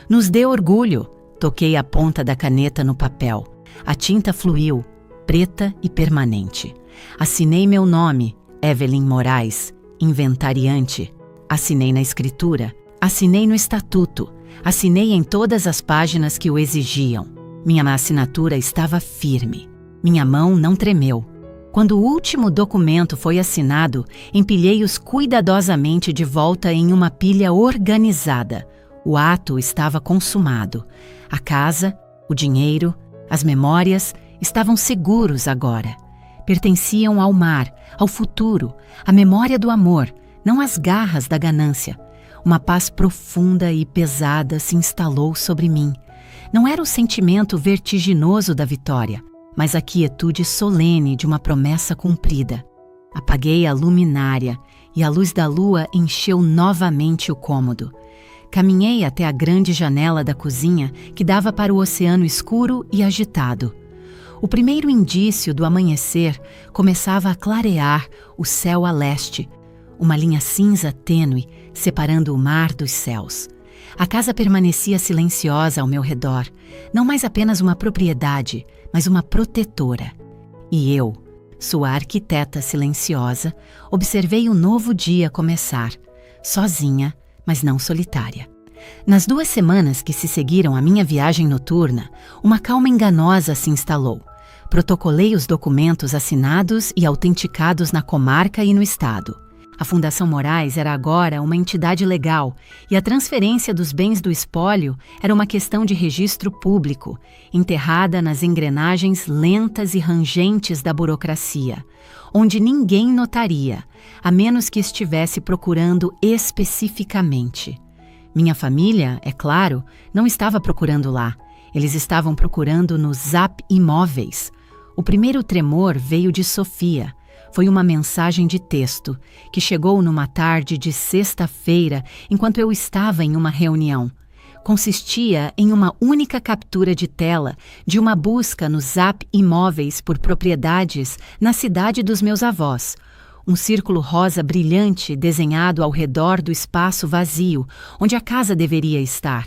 Nos dê orgulho, Toquei a ponta da caneta no papel. A tinta fluiu, preta e permanente. Assinei meu nome, Evelyn Moraes, inventariante. Assinei na escritura. Assinei no estatuto. Assinei em todas as páginas que o exigiam. Minha assinatura estava firme. Minha mão não tremeu. Quando o último documento foi assinado, empilhei-os cuidadosamente de volta em uma pilha organizada. O ato estava consumado. A casa, o dinheiro, as memórias estavam seguros agora. Pertenciam ao mar, ao futuro, à memória do amor, não às garras da ganância. Uma paz profunda e pesada se instalou sobre mim. Não era o sentimento vertiginoso da vitória, mas a quietude solene de uma promessa cumprida. Apaguei a luminária e a luz da lua encheu novamente o cômodo. Caminhei até a grande janela da cozinha que dava para o oceano escuro e agitado. O primeiro indício do amanhecer começava a clarear o céu a leste, uma linha cinza tênue separando o mar dos céus. A casa permanecia silenciosa ao meu redor, não mais apenas uma propriedade, mas uma protetora. E eu, sua arquiteta silenciosa, observei o novo dia começar, sozinha, mas não solitária. Nas 2 semanas que se seguiram à minha viagem noturna, uma calma enganosa se instalou. Protocolei os documentos assinados e autenticados na comarca e no estado. A Fundação Moraes era agora uma entidade legal e a transferência dos bens do espólio era uma questão de registro público, enterrada nas engrenagens lentas e rangentes da burocracia, onde ninguém notaria, a menos que estivesse procurando especificamente. Minha família, é claro, não estava procurando lá. Eles estavam procurando no Zap Imóveis. O primeiro tremor veio de Sofia. Foi uma mensagem de texto que chegou numa tarde de sexta-feira enquanto eu estava em uma reunião. Consistia em uma única captura de tela de uma busca no Zap Imóveis por propriedades na cidade dos meus avós. Um círculo rosa brilhante desenhado ao redor do espaço vazio, onde a casa deveria estar.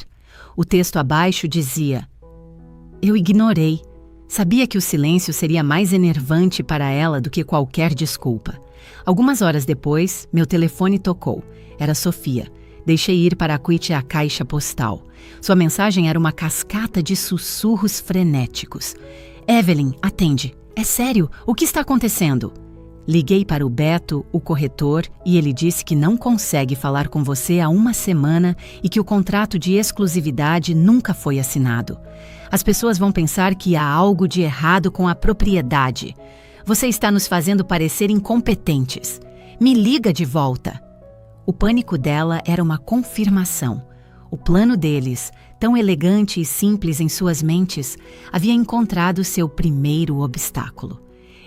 O texto abaixo dizia: Eu ignorei. Sabia que o silêncio seria mais enervante para ela do que qualquer desculpa. Algumas horas depois, meu telefone tocou. Era Sofia. Deixei ir para a caixa postal. Sua mensagem era uma cascata de sussurros frenéticos. Evelyn, atende. É sério? O que está acontecendo? Liguei para o Beto, o corretor, e ele disse que não consegue falar com você há 1 semana e que o contrato de exclusividade nunca foi assinado. As pessoas vão pensar que há algo de errado com a propriedade. Você está nos fazendo parecer incompetentes. Me liga de volta. O pânico dela era uma confirmação. O plano deles, tão elegante e simples em suas mentes, havia encontrado seu primeiro obstáculo.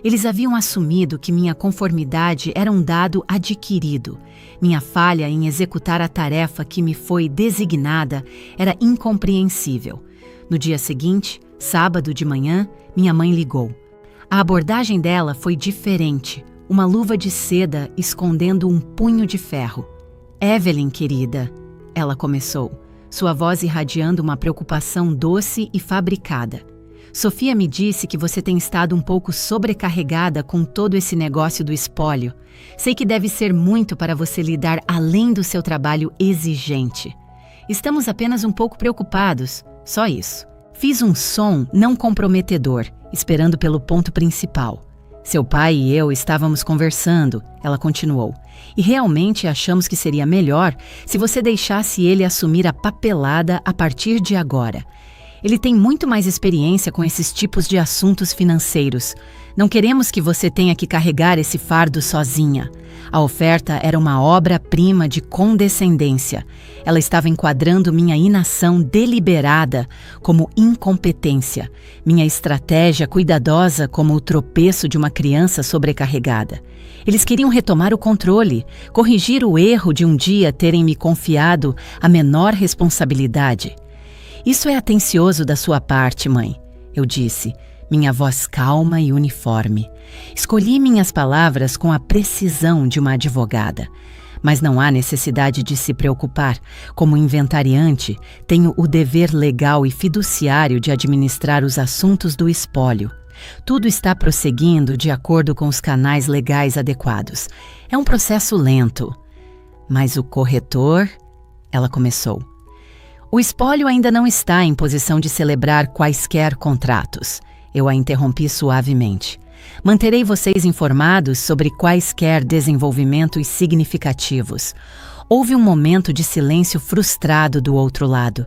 Eles haviam assumido que minha conformidade era um dado adquirido. Minha falha em executar a tarefa que me foi designada era incompreensível. No dia seguinte, sábado de manhã, minha mãe ligou. A abordagem dela foi diferente, uma luva de seda escondendo um punho de ferro. Evelyn, querida, ela começou, sua voz irradiando uma preocupação doce e fabricada. Sofia me disse que você tem estado um pouco sobrecarregada com todo esse negócio do espólio. Sei que deve ser muito para você lidar além do seu trabalho exigente. Estamos apenas um pouco preocupados, só isso. Fiz um som não comprometedor, esperando pelo ponto principal. Seu pai e eu estávamos conversando, ela continuou, e realmente achamos que seria melhor se você deixasse ele assumir a papelada a partir de agora. Ele tem muito mais experiência com esses tipos de assuntos financeiros. Não queremos que você tenha que carregar esse fardo sozinha. A oferta era uma obra-prima de condescendência. Ela estava enquadrando minha inação deliberada como incompetência, minha estratégia cuidadosa como o tropeço de uma criança sobrecarregada. Eles queriam retomar o controle, corrigir o erro de um dia terem me confiado a menor responsabilidade. Isso é atencioso da sua parte, mãe, eu disse, minha voz calma e uniforme. Escolhi minhas palavras com a precisão de uma advogada. Mas não há necessidade de se preocupar. Como inventariante, tenho o dever legal e fiduciário de administrar os assuntos do espólio. Tudo está prosseguindo de acordo com os canais legais adequados. É um processo lento. Mas o corretor... Ela começou. O espólio ainda não está em posição de celebrar quaisquer contratos. Eu a interrompi suavemente. Manterei vocês informados sobre quaisquer desenvolvimentos significativos. Houve um momento de silêncio frustrado do outro lado.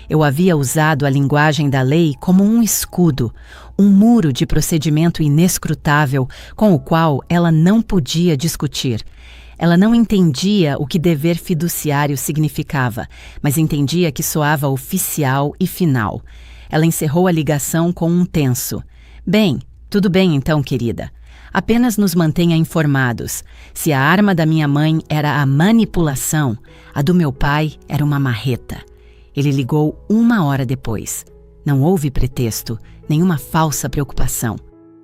Eu havia usado a linguagem da lei como um escudo, um muro de procedimento inescrutável com o qual ela não podia discutir. Ela não entendia o que dever fiduciário significava, mas entendia que soava oficial e final. Ela encerrou a ligação com um tenso. Bem, tudo bem então, querida. Apenas nos mantenha informados. Se a arma da minha mãe era a manipulação, a do meu pai era uma marreta. Ele ligou 1 hora depois. Não houve pretexto, nenhuma falsa preocupação.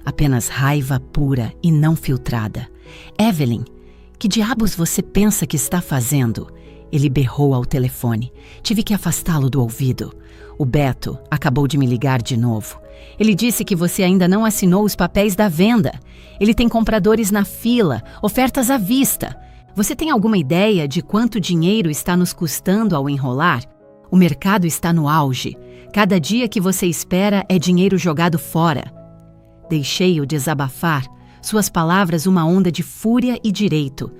Apenas raiva pura e não filtrada. Evelyn, que diabos você pensa que está fazendo? Ele berrou ao telefone. Tive que afastá-lo do ouvido. O Beto acabou de me ligar de novo. Ele disse que você ainda não assinou os papéis da venda. Ele tem compradores na fila, ofertas à vista. Você tem alguma ideia de quanto dinheiro está nos custando ao enrolar? O mercado está no auge. Cada dia que você espera é dinheiro jogado fora. Deixei-o desabafar. Suas palavras uma onda de fúria e direito.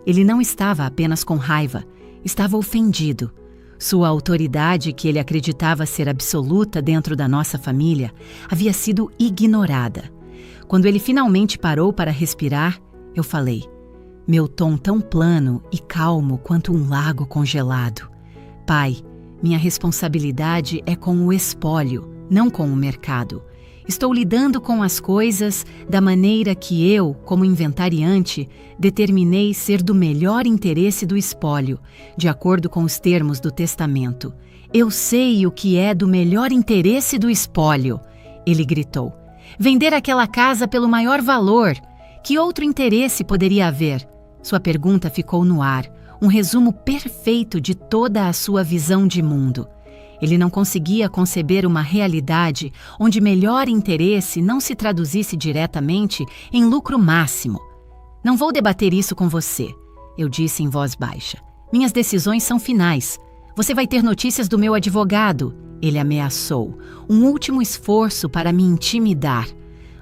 Ele não estava apenas com raiva, estava ofendido. Sua autoridade, que ele acreditava ser absoluta dentro da nossa família, havia sido ignorada. Quando ele finalmente parou para respirar, eu falei, meu tom tão plano e calmo quanto um lago congelado. Pai, minha responsabilidade é com o espólio, não com o mercado. Estou lidando com as coisas da maneira que eu, como inventariante, determinei ser do melhor interesse do espólio, de acordo com os termos do testamento. Eu sei o que é do melhor interesse do espólio, ele gritou. Vender aquela casa pelo maior valor. Que outro interesse poderia haver? Sua pergunta ficou no ar, um resumo perfeito de toda a sua visão de mundo. Ele não conseguia conceber uma realidade onde melhor interesse não se traduzisse diretamente em lucro máximo. Não vou debater isso com você, eu disse em voz baixa. Minhas decisões são finais. Você vai ter notícias do meu advogado, ele ameaçou. Um último esforço para me intimidar.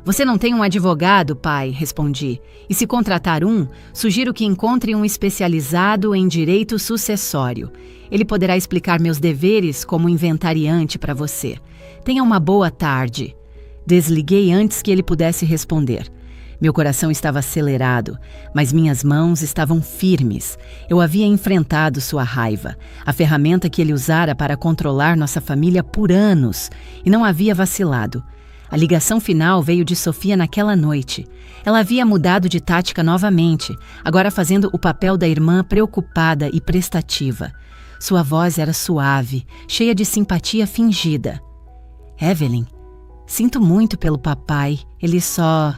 Você não tem um advogado, pai, respondi. E se contratar um, sugiro que encontre um especializado em direito sucessório. Ele poderá explicar meus deveres como inventariante para você. Tenha uma boa tarde. Desliguei antes que ele pudesse responder. Meu coração estava acelerado, mas minhas mãos estavam firmes. Eu havia enfrentado sua raiva, a ferramenta que ele usara para controlar nossa família por anos, e não havia vacilado. A ligação final veio de Sofia naquela noite. Ela havia mudado de tática novamente, agora fazendo o papel da irmã preocupada e prestativa. Sua voz era suave, cheia de simpatia fingida. Evelyn, sinto muito pelo papai, ele só...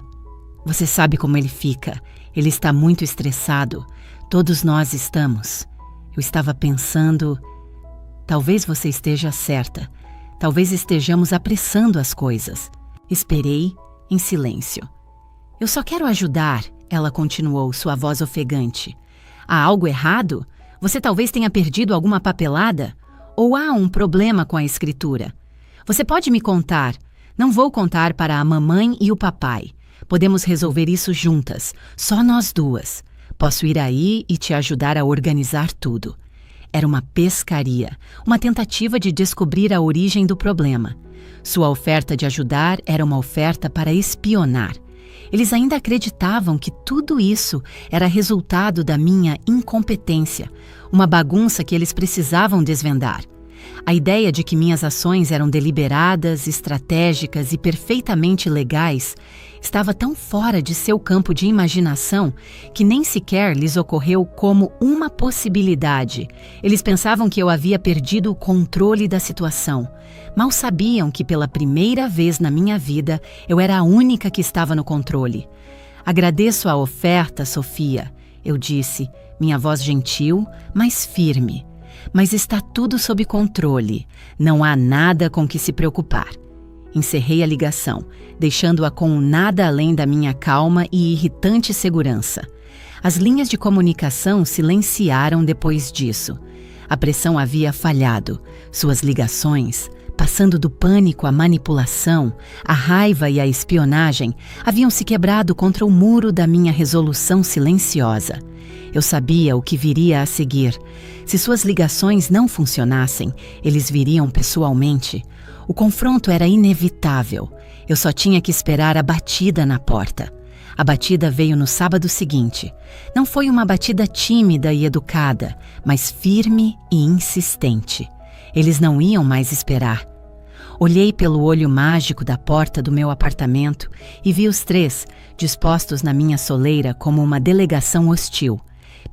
Você sabe como ele fica. Ele está muito estressado. Todos nós estamos. Eu estava pensando... Talvez você esteja certa. Talvez estejamos apressando as coisas. Esperei, em silêncio. Eu só quero ajudar, ela continuou, sua voz ofegante. Há algo errado? Você talvez tenha perdido alguma papelada? Ou há um problema com a escritura? Você pode me contar. Não vou contar para a mamãe e o papai. Podemos resolver isso juntas, só nós duas. Posso ir aí e te ajudar a organizar tudo. Era uma pescaria, uma tentativa de descobrir a origem do problema. Sua oferta de ajudar era uma oferta para espionar. Eles ainda acreditavam que tudo isso era resultado da minha incompetência, uma bagunça que eles precisavam desvendar. A ideia de que minhas ações eram deliberadas, estratégicas e perfeitamente legais estava tão fora de seu campo de imaginação que nem sequer lhes ocorreu como uma possibilidade. Eles pensavam que eu havia perdido o controle da situação. Mal sabiam que pela primeira vez na minha vida eu era a única que estava no controle. Agradeço a oferta, Sofia. eu disse, minha voz gentil, mas firme. Mas está tudo sob controle. Não há nada com que se preocupar. Encerrei a ligação, deixando-a com nada além da minha calma e irritante segurança. As linhas de comunicação silenciaram depois disso. A pressão havia falhado. Suas ligações, passando do pânico à manipulação, a raiva e a espionagem, haviam se quebrado contra o muro da minha resolução silenciosa. Eu sabia o que viria a seguir. Se suas ligações não funcionassem, eles viriam pessoalmente. O confronto era inevitável. Eu só tinha que esperar a batida na porta. A batida veio no sábado seguinte. Não foi uma batida tímida e educada, mas firme e insistente. Eles não iam mais esperar. Olhei pelo olho mágico da porta do meu apartamento e vi os três, dispostos na minha soleira como uma delegação hostil.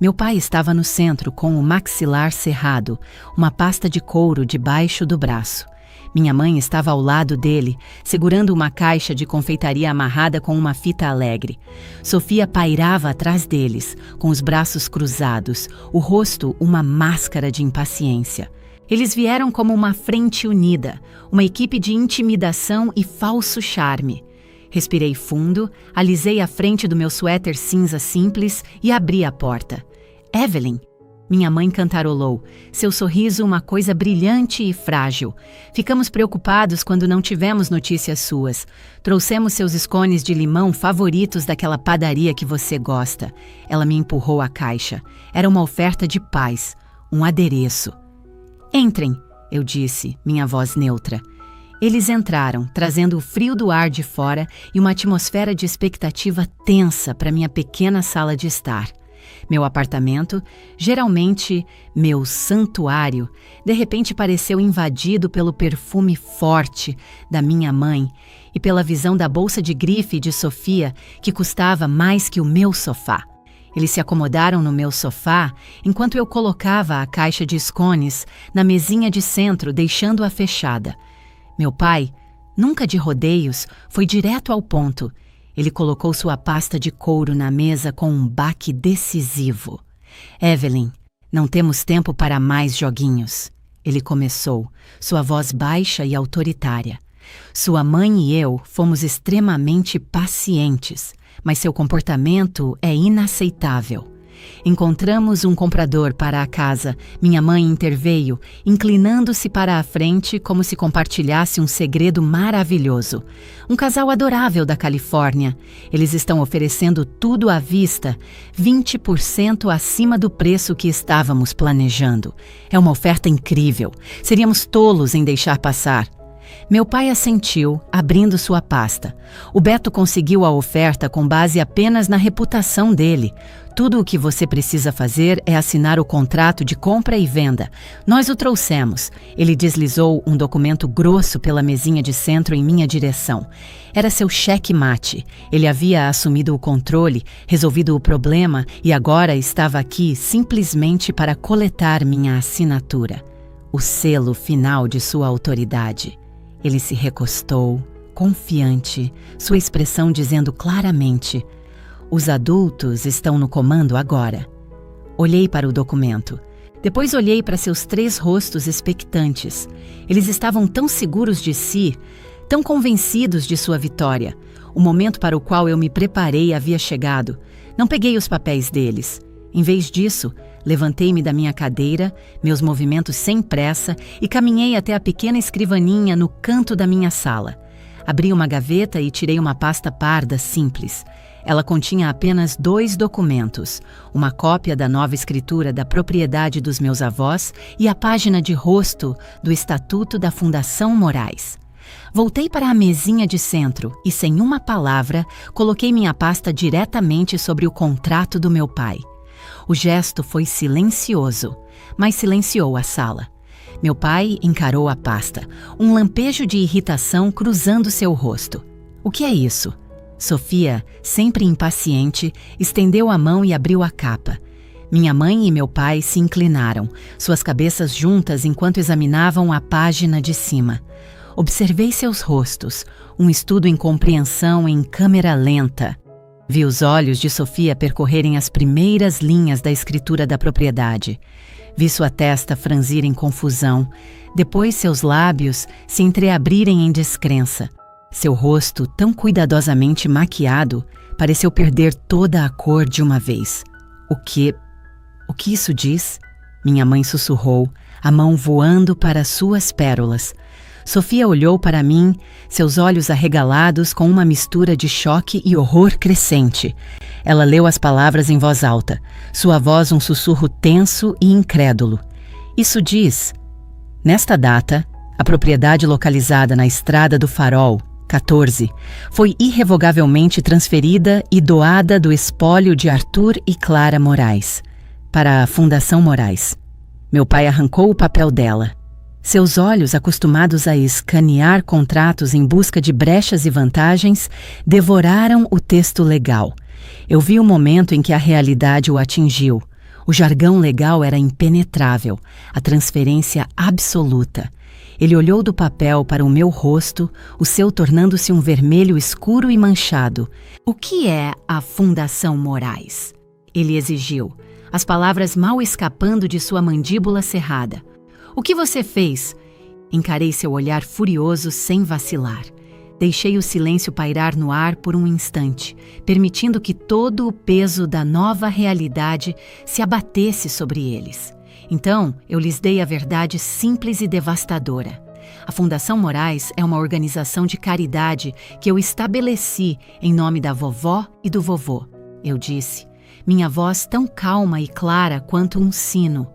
Meu pai estava no centro com o maxilar cerrado, uma pasta de couro debaixo do braço. Minha mãe estava ao lado dele, segurando uma caixa de confeitaria amarrada com uma fita alegre. Sofia pairava atrás deles, com os braços cruzados, o rosto uma máscara de impaciência. Eles vieram como uma frente unida, uma equipe de intimidação e falso charme. Respirei fundo, alisei a frente do meu suéter cinza simples e abri a porta. Evelyn! Minha mãe cantarolou, seu sorriso uma coisa brilhante e frágil. Ficamos preocupados quando não tivemos notícias suas. Trouxemos seus scones de limão favoritos daquela padaria que você gosta. Ela me empurrou a caixa. Era uma oferta de paz, um adereço. Entrem, eu disse, minha voz neutra. Eles entraram, trazendo o frio do ar de fora e uma atmosfera de expectativa tensa para minha pequena sala de estar. Meu apartamento, geralmente meu santuário, de repente pareceu invadido pelo perfume forte da minha mãe e pela visão da bolsa de grife de Sofia, que custava mais que o meu sofá. Eles se acomodaram no meu sofá enquanto eu colocava a caixa de scones na mesinha de centro, deixando-a fechada. Meu pai, nunca de rodeios, foi direto ao ponto. Ele colocou sua pasta de couro na mesa com um baque decisivo. Evelyn, não temos tempo para mais joguinhos. Ele começou, sua voz baixa e autoritária. Sua mãe e eu fomos extremamente pacientes, mas seu comportamento é inaceitável. Encontramos um comprador para a casa. Minha mãe interveio, inclinando-se para a frente como se compartilhasse um segredo maravilhoso. Um casal adorável da Califórnia. Eles estão oferecendo tudo à vista, 20% acima do preço que estávamos planejando. É uma oferta incrível. Seríamos tolos em deixar passar. Meu pai assentiu, abrindo sua pasta. O Beto conseguiu a oferta com base apenas na reputação dele. Tudo o que você precisa fazer é assinar o contrato de compra e venda. Nós o trouxemos. Ele deslizou um documento grosso pela mesinha de centro em minha direção. Era seu cheque-mate. Ele havia assumido o controle, resolvido o problema e agora estava aqui simplesmente para coletar minha assinatura. O selo final de sua autoridade. Ele se recostou, confiante, sua expressão dizendo claramente: os adultos estão no comando agora. Olhei para o documento. Depois olhei para seus 3 rostos expectantes. Eles estavam tão seguros de si, tão convencidos de sua vitória. O momento para o qual eu me preparei havia chegado. Não peguei os papéis deles. Em vez disso, levantei-me da minha cadeira, meus movimentos sem pressa, e caminhei até a pequena escrivaninha no canto da minha sala. Abri uma gaveta e tirei uma pasta parda simples. Ela continha apenas 2 documentos, uma cópia da nova escritura da propriedade dos meus avós e a página de rosto do Estatuto da Fundação Moraes. Voltei para a mesinha de centro e, sem uma palavra, coloquei minha pasta diretamente sobre o contrato do meu pai. O gesto foi silencioso, mas silenciou a sala. Meu pai encarou a pasta, um lampejo de irritação cruzando seu rosto. O que é isso? Sofia, sempre impaciente, estendeu a mão e abriu a capa. Minha mãe e meu pai se inclinaram, suas cabeças juntas enquanto examinavam a página de cima. Observei seus rostos, um estudo em compreensão em câmera lenta. Vi os olhos de Sofia percorrerem as primeiras linhas da escritura da propriedade. Vi sua testa franzir em confusão, depois seus lábios se entreabrirem em descrença. Seu rosto, tão cuidadosamente maquiado, pareceu perder toda a cor de uma vez. O que isso diz? Minha mãe sussurrou, a mão voando para suas pérolas. Sofia olhou para mim, seus olhos arregalados com uma mistura de choque e horror crescente. Ela leu as palavras em voz alta, sua voz um sussurro tenso e incrédulo. Isso diz: nesta data, a propriedade localizada na Estrada do Farol, 14, foi irrevogavelmente transferida e doada do espólio de Arthur e Clara Moraes para a Fundação Moraes. Meu pai arrancou o papel dela. Seus olhos, acostumados a escanear contratos em busca de brechas e vantagens, devoraram o texto legal. Eu vi o momento em que a realidade o atingiu. O jargão legal era impenetrável, a transferência absoluta. Ele olhou do papel para o meu rosto, o seu tornando-se um vermelho escuro e manchado. O que é a Fundação Moraes? Ele exigiu, as palavras mal escapando de sua mandíbula cerrada. O que você fez? Encarei seu olhar furioso sem vacilar. Deixei o silêncio pairar no ar por um instante, permitindo que todo o peso da nova realidade se abatesse sobre eles. Então, eu lhes dei a verdade simples e devastadora. A Fundação Moraes é uma organização de caridade que eu estabeleci em nome da vovó e do vovô. Eu disse, minha voz tão calma e clara quanto um sino.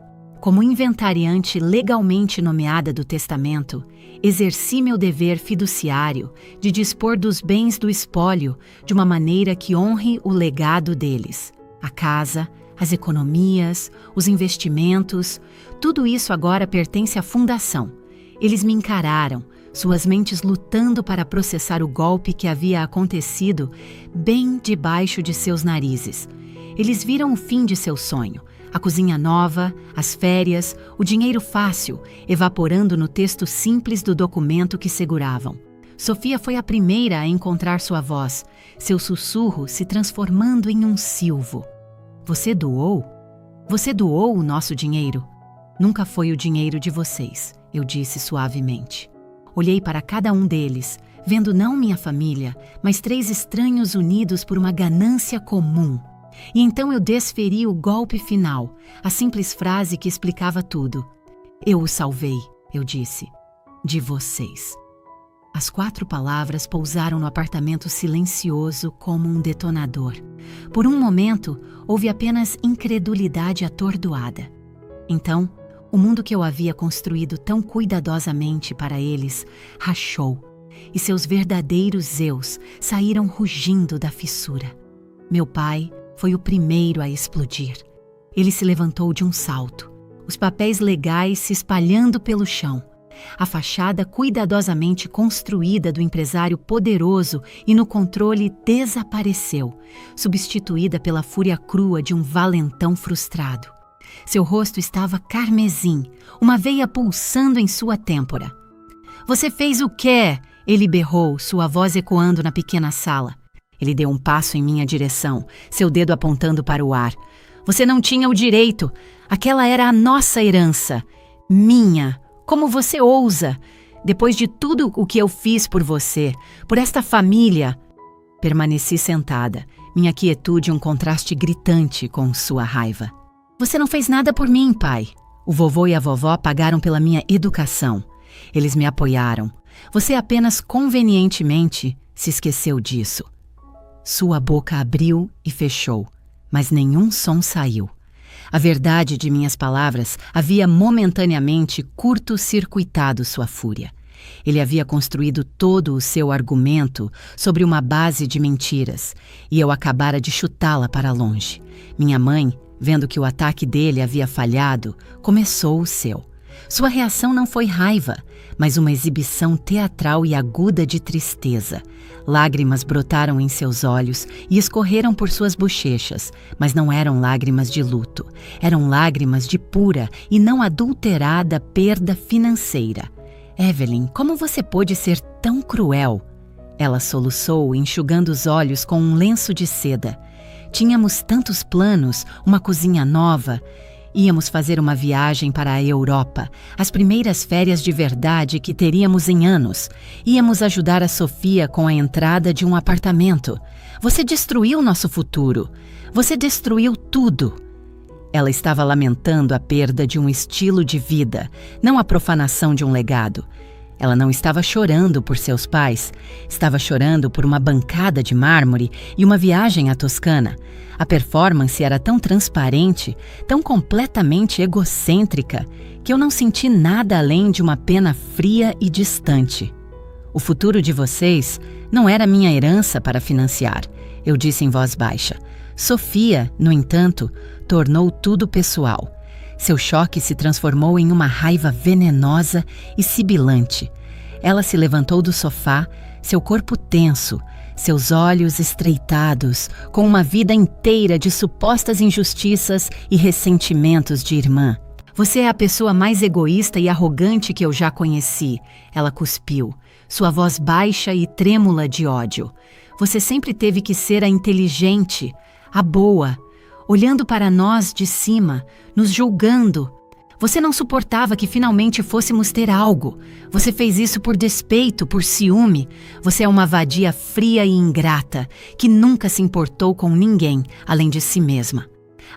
Como inventariante legalmente nomeada do testamento, exerci meu dever fiduciário de dispor dos bens do espólio de uma maneira que honre o legado deles. A casa, as economias, os investimentos, tudo isso agora pertence à fundação. Eles me encararam, suas mentes lutando para processar o golpe que havia acontecido bem debaixo de seus narizes. Eles viram o fim de seu sonho. A cozinha nova, as férias, o dinheiro fácil, evaporando no texto simples do documento que seguravam. Sofia foi a primeira a encontrar sua voz, seu sussurro se transformando em um silvo. Você doou? Você doou o nosso dinheiro? Nunca foi o dinheiro de vocês, eu disse suavemente. Olhei para cada um deles, vendo não minha família, mas 3 estranhos unidos por uma ganância comum. E então eu desferi o golpe final, a simples frase que explicava tudo. Eu o salvei, eu disse, de vocês. As 4 palavras pousaram no apartamento silencioso como um detonador. Por um momento, houve apenas incredulidade atordoada. Então, o mundo que eu havia construído tão cuidadosamente para eles rachou, e seus verdadeiros eus saíram rugindo da fissura. Meu pai foi o primeiro a explodir. Ele se levantou de um salto, os papéis legais se espalhando pelo chão. A fachada cuidadosamente construída do empresário poderoso e no controle desapareceu, substituída pela fúria crua de um valentão frustrado. Seu rosto estava carmesim, uma veia pulsando em sua têmpora. "Você fez o quê?" ele berrou, sua voz ecoando na pequena sala. Ele deu um passo em minha direção, seu dedo apontando para o ar. "Você não tinha o direito. Aquela era a nossa herança. Minha. Como você ousa? Depois de tudo o que eu fiz por você, por esta família." Permaneci sentada, minha quietude um contraste gritante com sua raiva. "Você não fez nada por mim, pai." O vovô e a vovó pagaram pela minha educação. Eles me apoiaram. Você apenas convenientemente se esqueceu disso. Sua boca abriu e fechou, mas nenhum som saiu. A verdade de minhas palavras havia momentaneamente curto-circuitado sua fúria. Ele havia construído todo o seu argumento sobre uma base de mentiras, e eu acabara de chutá-la para longe. Minha mãe, vendo que o ataque dele havia falhado, começou o seu. Sua reação não foi raiva, mas uma exibição teatral e aguda de tristeza. Lágrimas brotaram em seus olhos e escorreram por suas bochechas, mas não eram lágrimas de luto. Eram lágrimas de pura e não adulterada perda financeira. "Evelyn, como você pôde ser tão cruel?" Ela soluçou, enxugando os olhos com um lenço de seda. Tínhamos tantos planos, uma cozinha nova. Íamos fazer uma viagem para a Europa, as primeiras férias de verdade que teríamos em anos. Íamos ajudar a Sofia com a entrada de um apartamento. Você destruiu nosso futuro. Você destruiu tudo. Ela estava lamentando a perda de um estilo de vida, não a profanação de um legado. Ela não estava chorando por seus pais, estava chorando por uma bancada de mármore e uma viagem à Toscana. A performance era tão transparente, tão completamente egocêntrica, que eu não senti nada além de uma pena fria e distante. O futuro de vocês não era minha herança para financiar, eu disse em voz baixa. Sofia, no entanto, tornou tudo pessoal. Seu choque se transformou em uma raiva venenosa e sibilante. Ela se levantou do sofá, seu corpo tenso, seus olhos estreitados, com uma vida inteira de supostas injustiças e ressentimentos de irmã. Você é a pessoa mais egoísta e arrogante que eu já conheci, ela cuspiu, sua voz baixa e trêmula de ódio. Você sempre teve que ser a inteligente, a boa, olhando para nós de cima, nos julgando. Você não suportava que finalmente fôssemos ter algo. Você fez isso por despeito, por ciúme. Você é uma vadia fria e ingrata, que nunca se importou com ninguém, além de si mesma.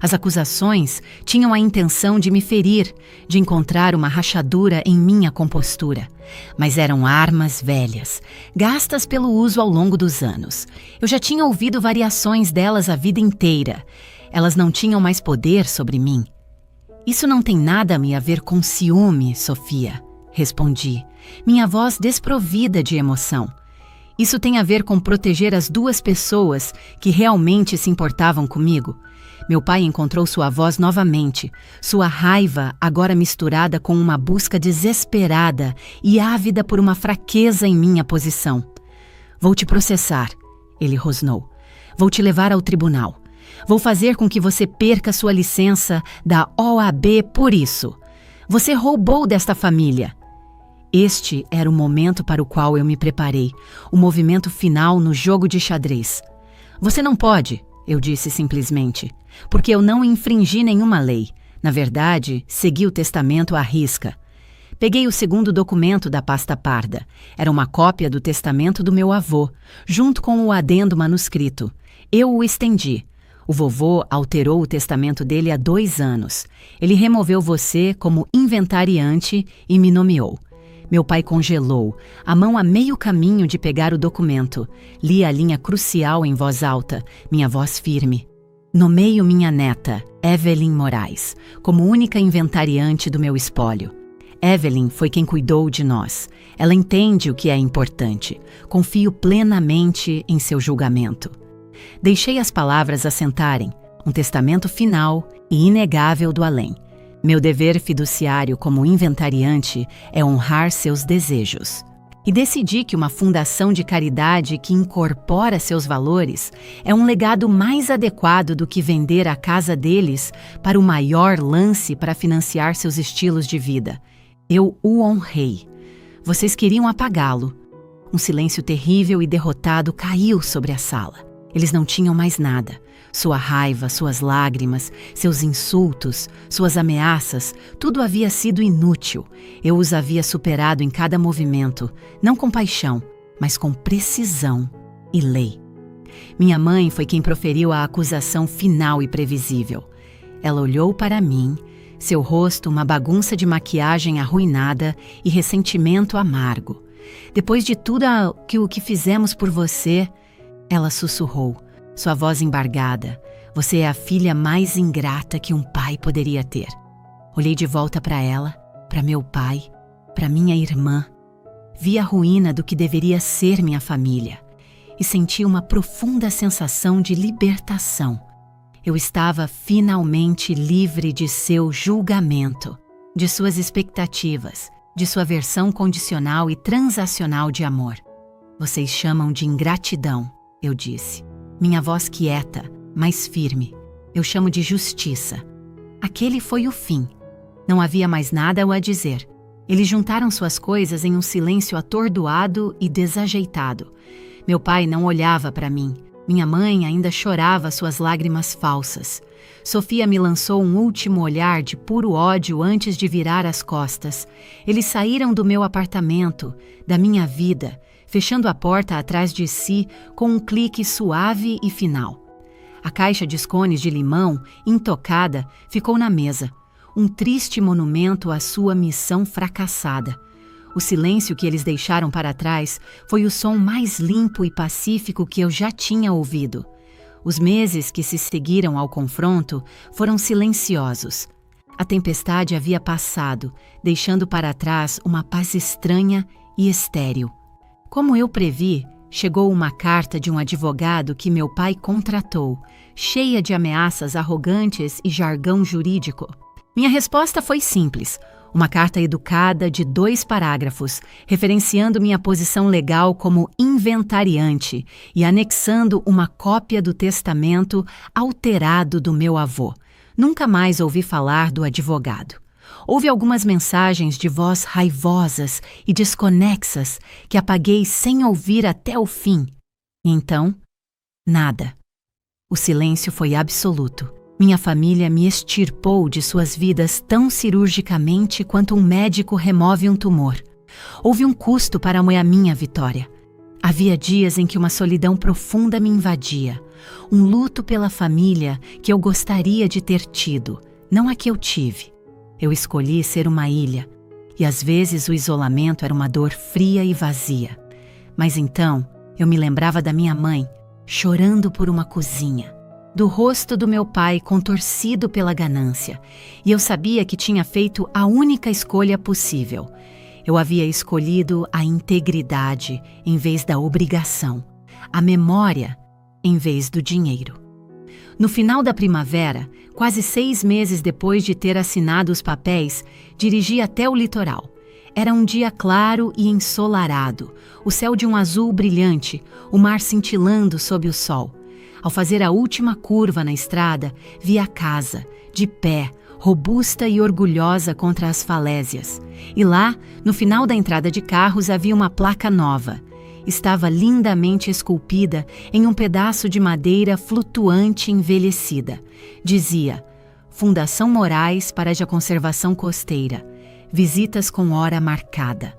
As acusações tinham a intenção de me ferir, de encontrar uma rachadura em minha compostura. Mas eram armas velhas, gastas pelo uso ao longo dos anos. Eu já tinha ouvido variações delas a vida inteira. Elas não tinham mais poder sobre mim. Isso não tem nada a ver com ciúme, Sofia, respondi, minha voz desprovida de emoção. Isso tem a ver com proteger as duas pessoas que realmente se importavam comigo. Meu pai encontrou sua voz novamente, sua raiva agora misturada com uma busca desesperada e ávida por uma fraqueza em minha posição. Vou te processar, ele rosnou. Vou te levar ao tribunal. Vou fazer com que você perca sua licença da OAB por isso. Você roubou desta família. Este era o momento para o qual eu me preparei, o movimento final no jogo de xadrez. Você não pode, eu disse simplesmente, porque eu não infringi nenhuma lei. Na verdade, segui o testamento à risca. Peguei o segundo documento da pasta parda. Era uma cópia do testamento do meu avô, junto com o adendo manuscrito. Eu o estendi. O vovô alterou o testamento dele há 2 anos. Ele removeu você como inventariante e me nomeou. Meu pai congelou, a mão a meio caminho de pegar o documento. Li a linha crucial em voz alta, minha voz firme. Nomeio minha neta, Evelyn Moraes, como única inventariante do meu espólio. Evelyn foi quem cuidou de nós. Ela entende o que é importante. Confio plenamente em seu julgamento. Deixei as palavras assentarem, um testamento final e inegável do além. Meu dever fiduciário como inventariante é honrar seus desejos. E decidi que uma fundação de caridade que incorpora seus valores é um legado mais adequado do que vender a casa deles para o maior lance para financiar seus estilos de vida. Eu o honrei. Vocês queriam apagá-lo. Um silêncio terrível e derrotado caiu sobre a sala. Eles não tinham mais nada. Sua raiva, suas lágrimas, seus insultos, suas ameaças, tudo havia sido inútil. Eu os havia superado em cada movimento, não com paixão, mas com precisão e lei. Minha mãe foi quem proferiu a acusação final e previsível. Ela olhou para mim, seu rosto uma bagunça de maquiagem arruinada e ressentimento amargo. Depois de tudo o que fizemos por você, ela sussurrou, sua voz embargada. Você é a filha mais ingrata que um pai poderia ter. Olhei de volta para ela, para meu pai, para minha irmã. Vi a ruína do que deveria ser minha família e senti uma profunda sensação de libertação. Eu estava finalmente livre de seu julgamento, de suas expectativas, de sua versão condicional e transacional de amor. Vocês chamam de ingratidão, eu disse. Minha voz quieta, mais firme. Eu chamo de justiça. Aquele foi o fim. Não havia mais nada a dizer. Eles juntaram suas coisas em um silêncio atordoado e desajeitado. Meu pai não olhava para mim. Minha mãe ainda chorava suas lágrimas falsas. Sofia me lançou um último olhar de puro ódio antes de virar as costas. Eles saíram do meu apartamento, da minha vida, fechando a porta atrás de si com um clique suave e final. A caixa de scones de limão, intocada, ficou na mesa. Um triste monumento à sua missão fracassada. O silêncio que eles deixaram para trás foi o som mais limpo e pacífico que eu já tinha ouvido. Os meses que se seguiram ao confronto foram silenciosos. A tempestade havia passado, deixando para trás uma paz estranha e estéril. Como eu previ, chegou uma carta de um advogado que meu pai contratou, cheia de ameaças arrogantes e jargão jurídico. Minha resposta foi simples. Uma carta educada de 2 parágrafos, referenciando minha posição legal como inventariante e anexando uma cópia do testamento alterado do meu avô. Nunca mais ouvi falar do advogado. Houve algumas mensagens de voz raivosas e desconexas que apaguei sem ouvir até o fim. E então, nada. O silêncio foi absoluto. Minha família me extirpou de suas vidas tão cirurgicamente quanto um médico remove um tumor. Houve um custo para a minha vitória. Havia dias em que uma solidão profunda me invadia, um luto pela família que eu gostaria de ter tido, não a que eu tive. Eu escolhi ser uma ilha, e às vezes o isolamento era uma dor fria e vazia. Mas então eu me lembrava da minha mãe, chorando por uma cozinha, do rosto do meu pai contorcido pela ganância, e eu sabia que tinha feito a única escolha possível. Eu havia escolhido a integridade em vez da obrigação, a memória em vez do dinheiro. No final da primavera, quase 6 meses depois de ter assinado os papéis, dirigi até o litoral. Era um dia claro e ensolarado, o céu de um azul brilhante, o mar cintilando sob o sol. Ao fazer a última curva na estrada, vi a casa, de pé, robusta e orgulhosa contra as falésias. E lá, no final da entrada de carros, havia uma placa nova. Estava lindamente esculpida em um pedaço de madeira flutuante envelhecida. Dizia: Fundação Moraes para a Conservação Costeira. Visitas com hora marcada.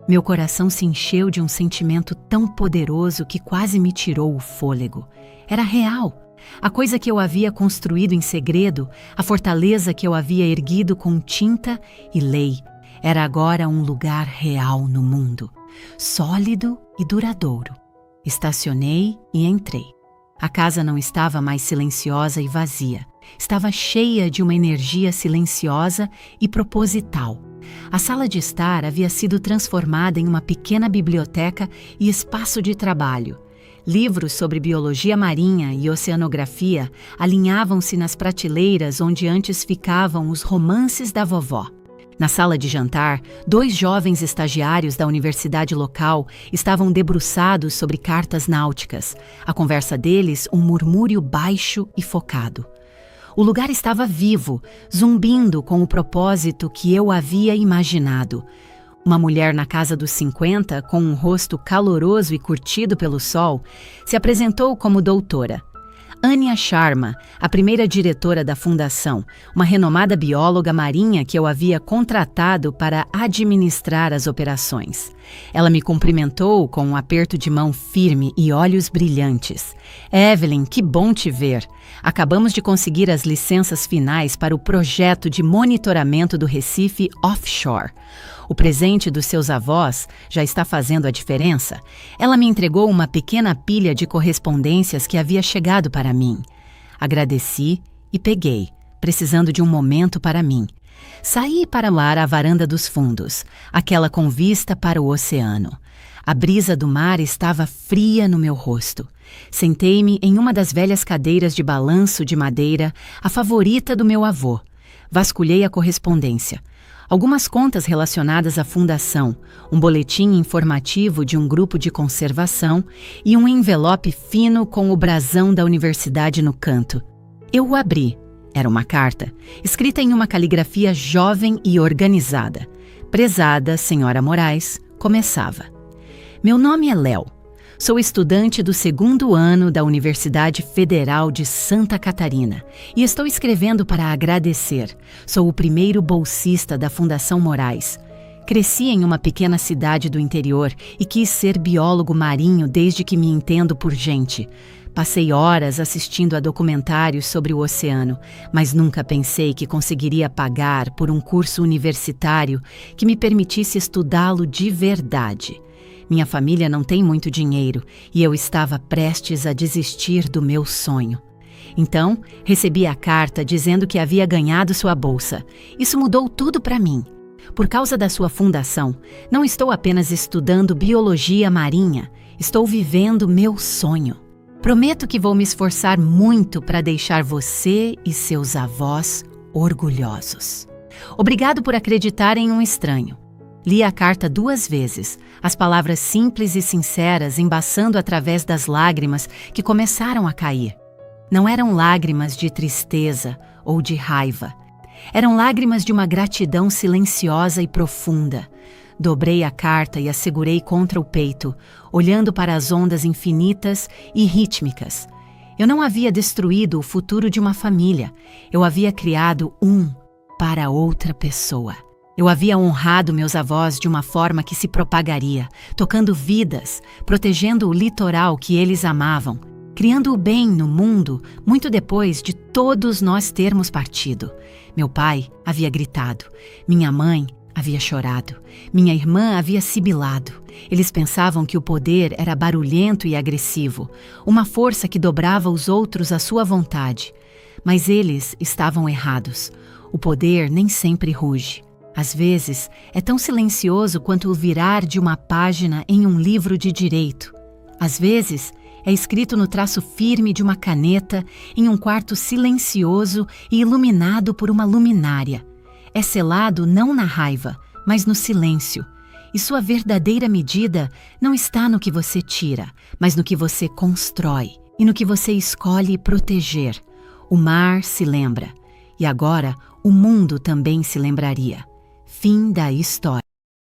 Meu coração se encheu de um sentimento tão poderoso que quase me tirou o fôlego. Era real. A coisa que eu havia construído em segredo, a fortaleza que eu havia erguido com tinta e lei, era agora um lugar real no mundo, sólido e duradouro. Estacionei e entrei. A casa não estava mais silenciosa e vazia. Estava cheia de uma energia silenciosa e proposital. A sala de estar havia sido transformada em uma pequena biblioteca e espaço de trabalho. Livros sobre biologia marinha e oceanografia alinhavam-se nas prateleiras onde antes ficavam os romances da vovó. Na sala de jantar, 2 jovens estagiários da universidade local estavam debruçados sobre cartas náuticas. A conversa deles, um murmúrio baixo e focado. O lugar estava vivo, zumbindo com o propósito que eu havia imaginado. Uma mulher na casa dos 50, com um rosto caloroso e curtido pelo sol, se apresentou como doutora. Anya Sharma, a primeira diretora da fundação, uma renomada bióloga marinha que eu havia contratado para administrar as operações. Ela me cumprimentou com um aperto de mão firme e olhos brilhantes. Evelyn, que bom te ver! Acabamos de conseguir as licenças finais para o projeto de monitoramento do Recife offshore. O presente dos seus avós já está fazendo a diferença. Ela me entregou uma pequena pilha de correspondências que havia chegado para mim. Agradeci e peguei, precisando de um momento para mim. Saí para lá à varanda dos fundos, aquela com vista para o oceano. A brisa do mar estava fria no meu rosto. Sentei-me em uma das velhas cadeiras de balanço de madeira, a favorita do meu avô. Vasculhei a correspondência. Algumas contas relacionadas à fundação, um boletim informativo de um grupo de conservação e um envelope fino com o brasão da universidade no canto. Eu o abri. Era uma carta, escrita em uma caligrafia jovem e organizada. Prezada Senhora Moraes, começava. Meu nome é Léo. Sou estudante do 2º ano da Universidade Federal de Santa Catarina e estou escrevendo para agradecer. Sou o primeiro bolsista da Fundação Moraes. Cresci em uma pequena cidade do interior e quis ser biólogo marinho desde que me entendo por gente. Passei horas assistindo a documentários sobre o oceano, mas nunca pensei que conseguiria pagar por um curso universitário que me permitisse estudá-lo de verdade. Minha família não tem muito dinheiro e eu estava prestes a desistir do meu sonho. Então, recebi a carta dizendo que havia ganhado sua bolsa. Isso mudou tudo para mim. Por causa da sua fundação, não estou apenas estudando biologia marinha, estou vivendo meu sonho. Prometo que vou me esforçar muito para deixar você e seus avós orgulhosos. Obrigado por acreditar em um estranho. Li a carta 2 vezes, as palavras simples e sinceras embaçando através das lágrimas que começaram a cair. Não eram lágrimas de tristeza ou de raiva. Eram lágrimas de uma gratidão silenciosa e profunda. Dobrei a carta e a segurei contra o peito, olhando para as ondas infinitas e rítmicas. Eu não havia destruído o futuro de uma família. Eu havia criado um para outra pessoa. Eu havia honrado meus avós de uma forma que se propagaria, tocando vidas, protegendo o litoral que eles amavam, criando o bem no mundo muito depois de todos nós termos partido. Meu pai havia gritado, minha mãe havia chorado, minha irmã havia sibilado. Eles pensavam que o poder era barulhento e agressivo, uma força que dobrava os outros à sua vontade. Mas eles estavam errados. O poder nem sempre ruge. Às vezes, é tão silencioso quanto o virar de uma página em um livro de direito. Às vezes, é escrito no traço firme de uma caneta em um quarto silencioso e iluminado por uma luminária. É selado não na raiva, mas no silêncio. E sua verdadeira medida não está no que você tira, mas no que você constrói e no que você escolhe proteger. O mar se lembra, e agora o mundo também se lembraria. Fim da história.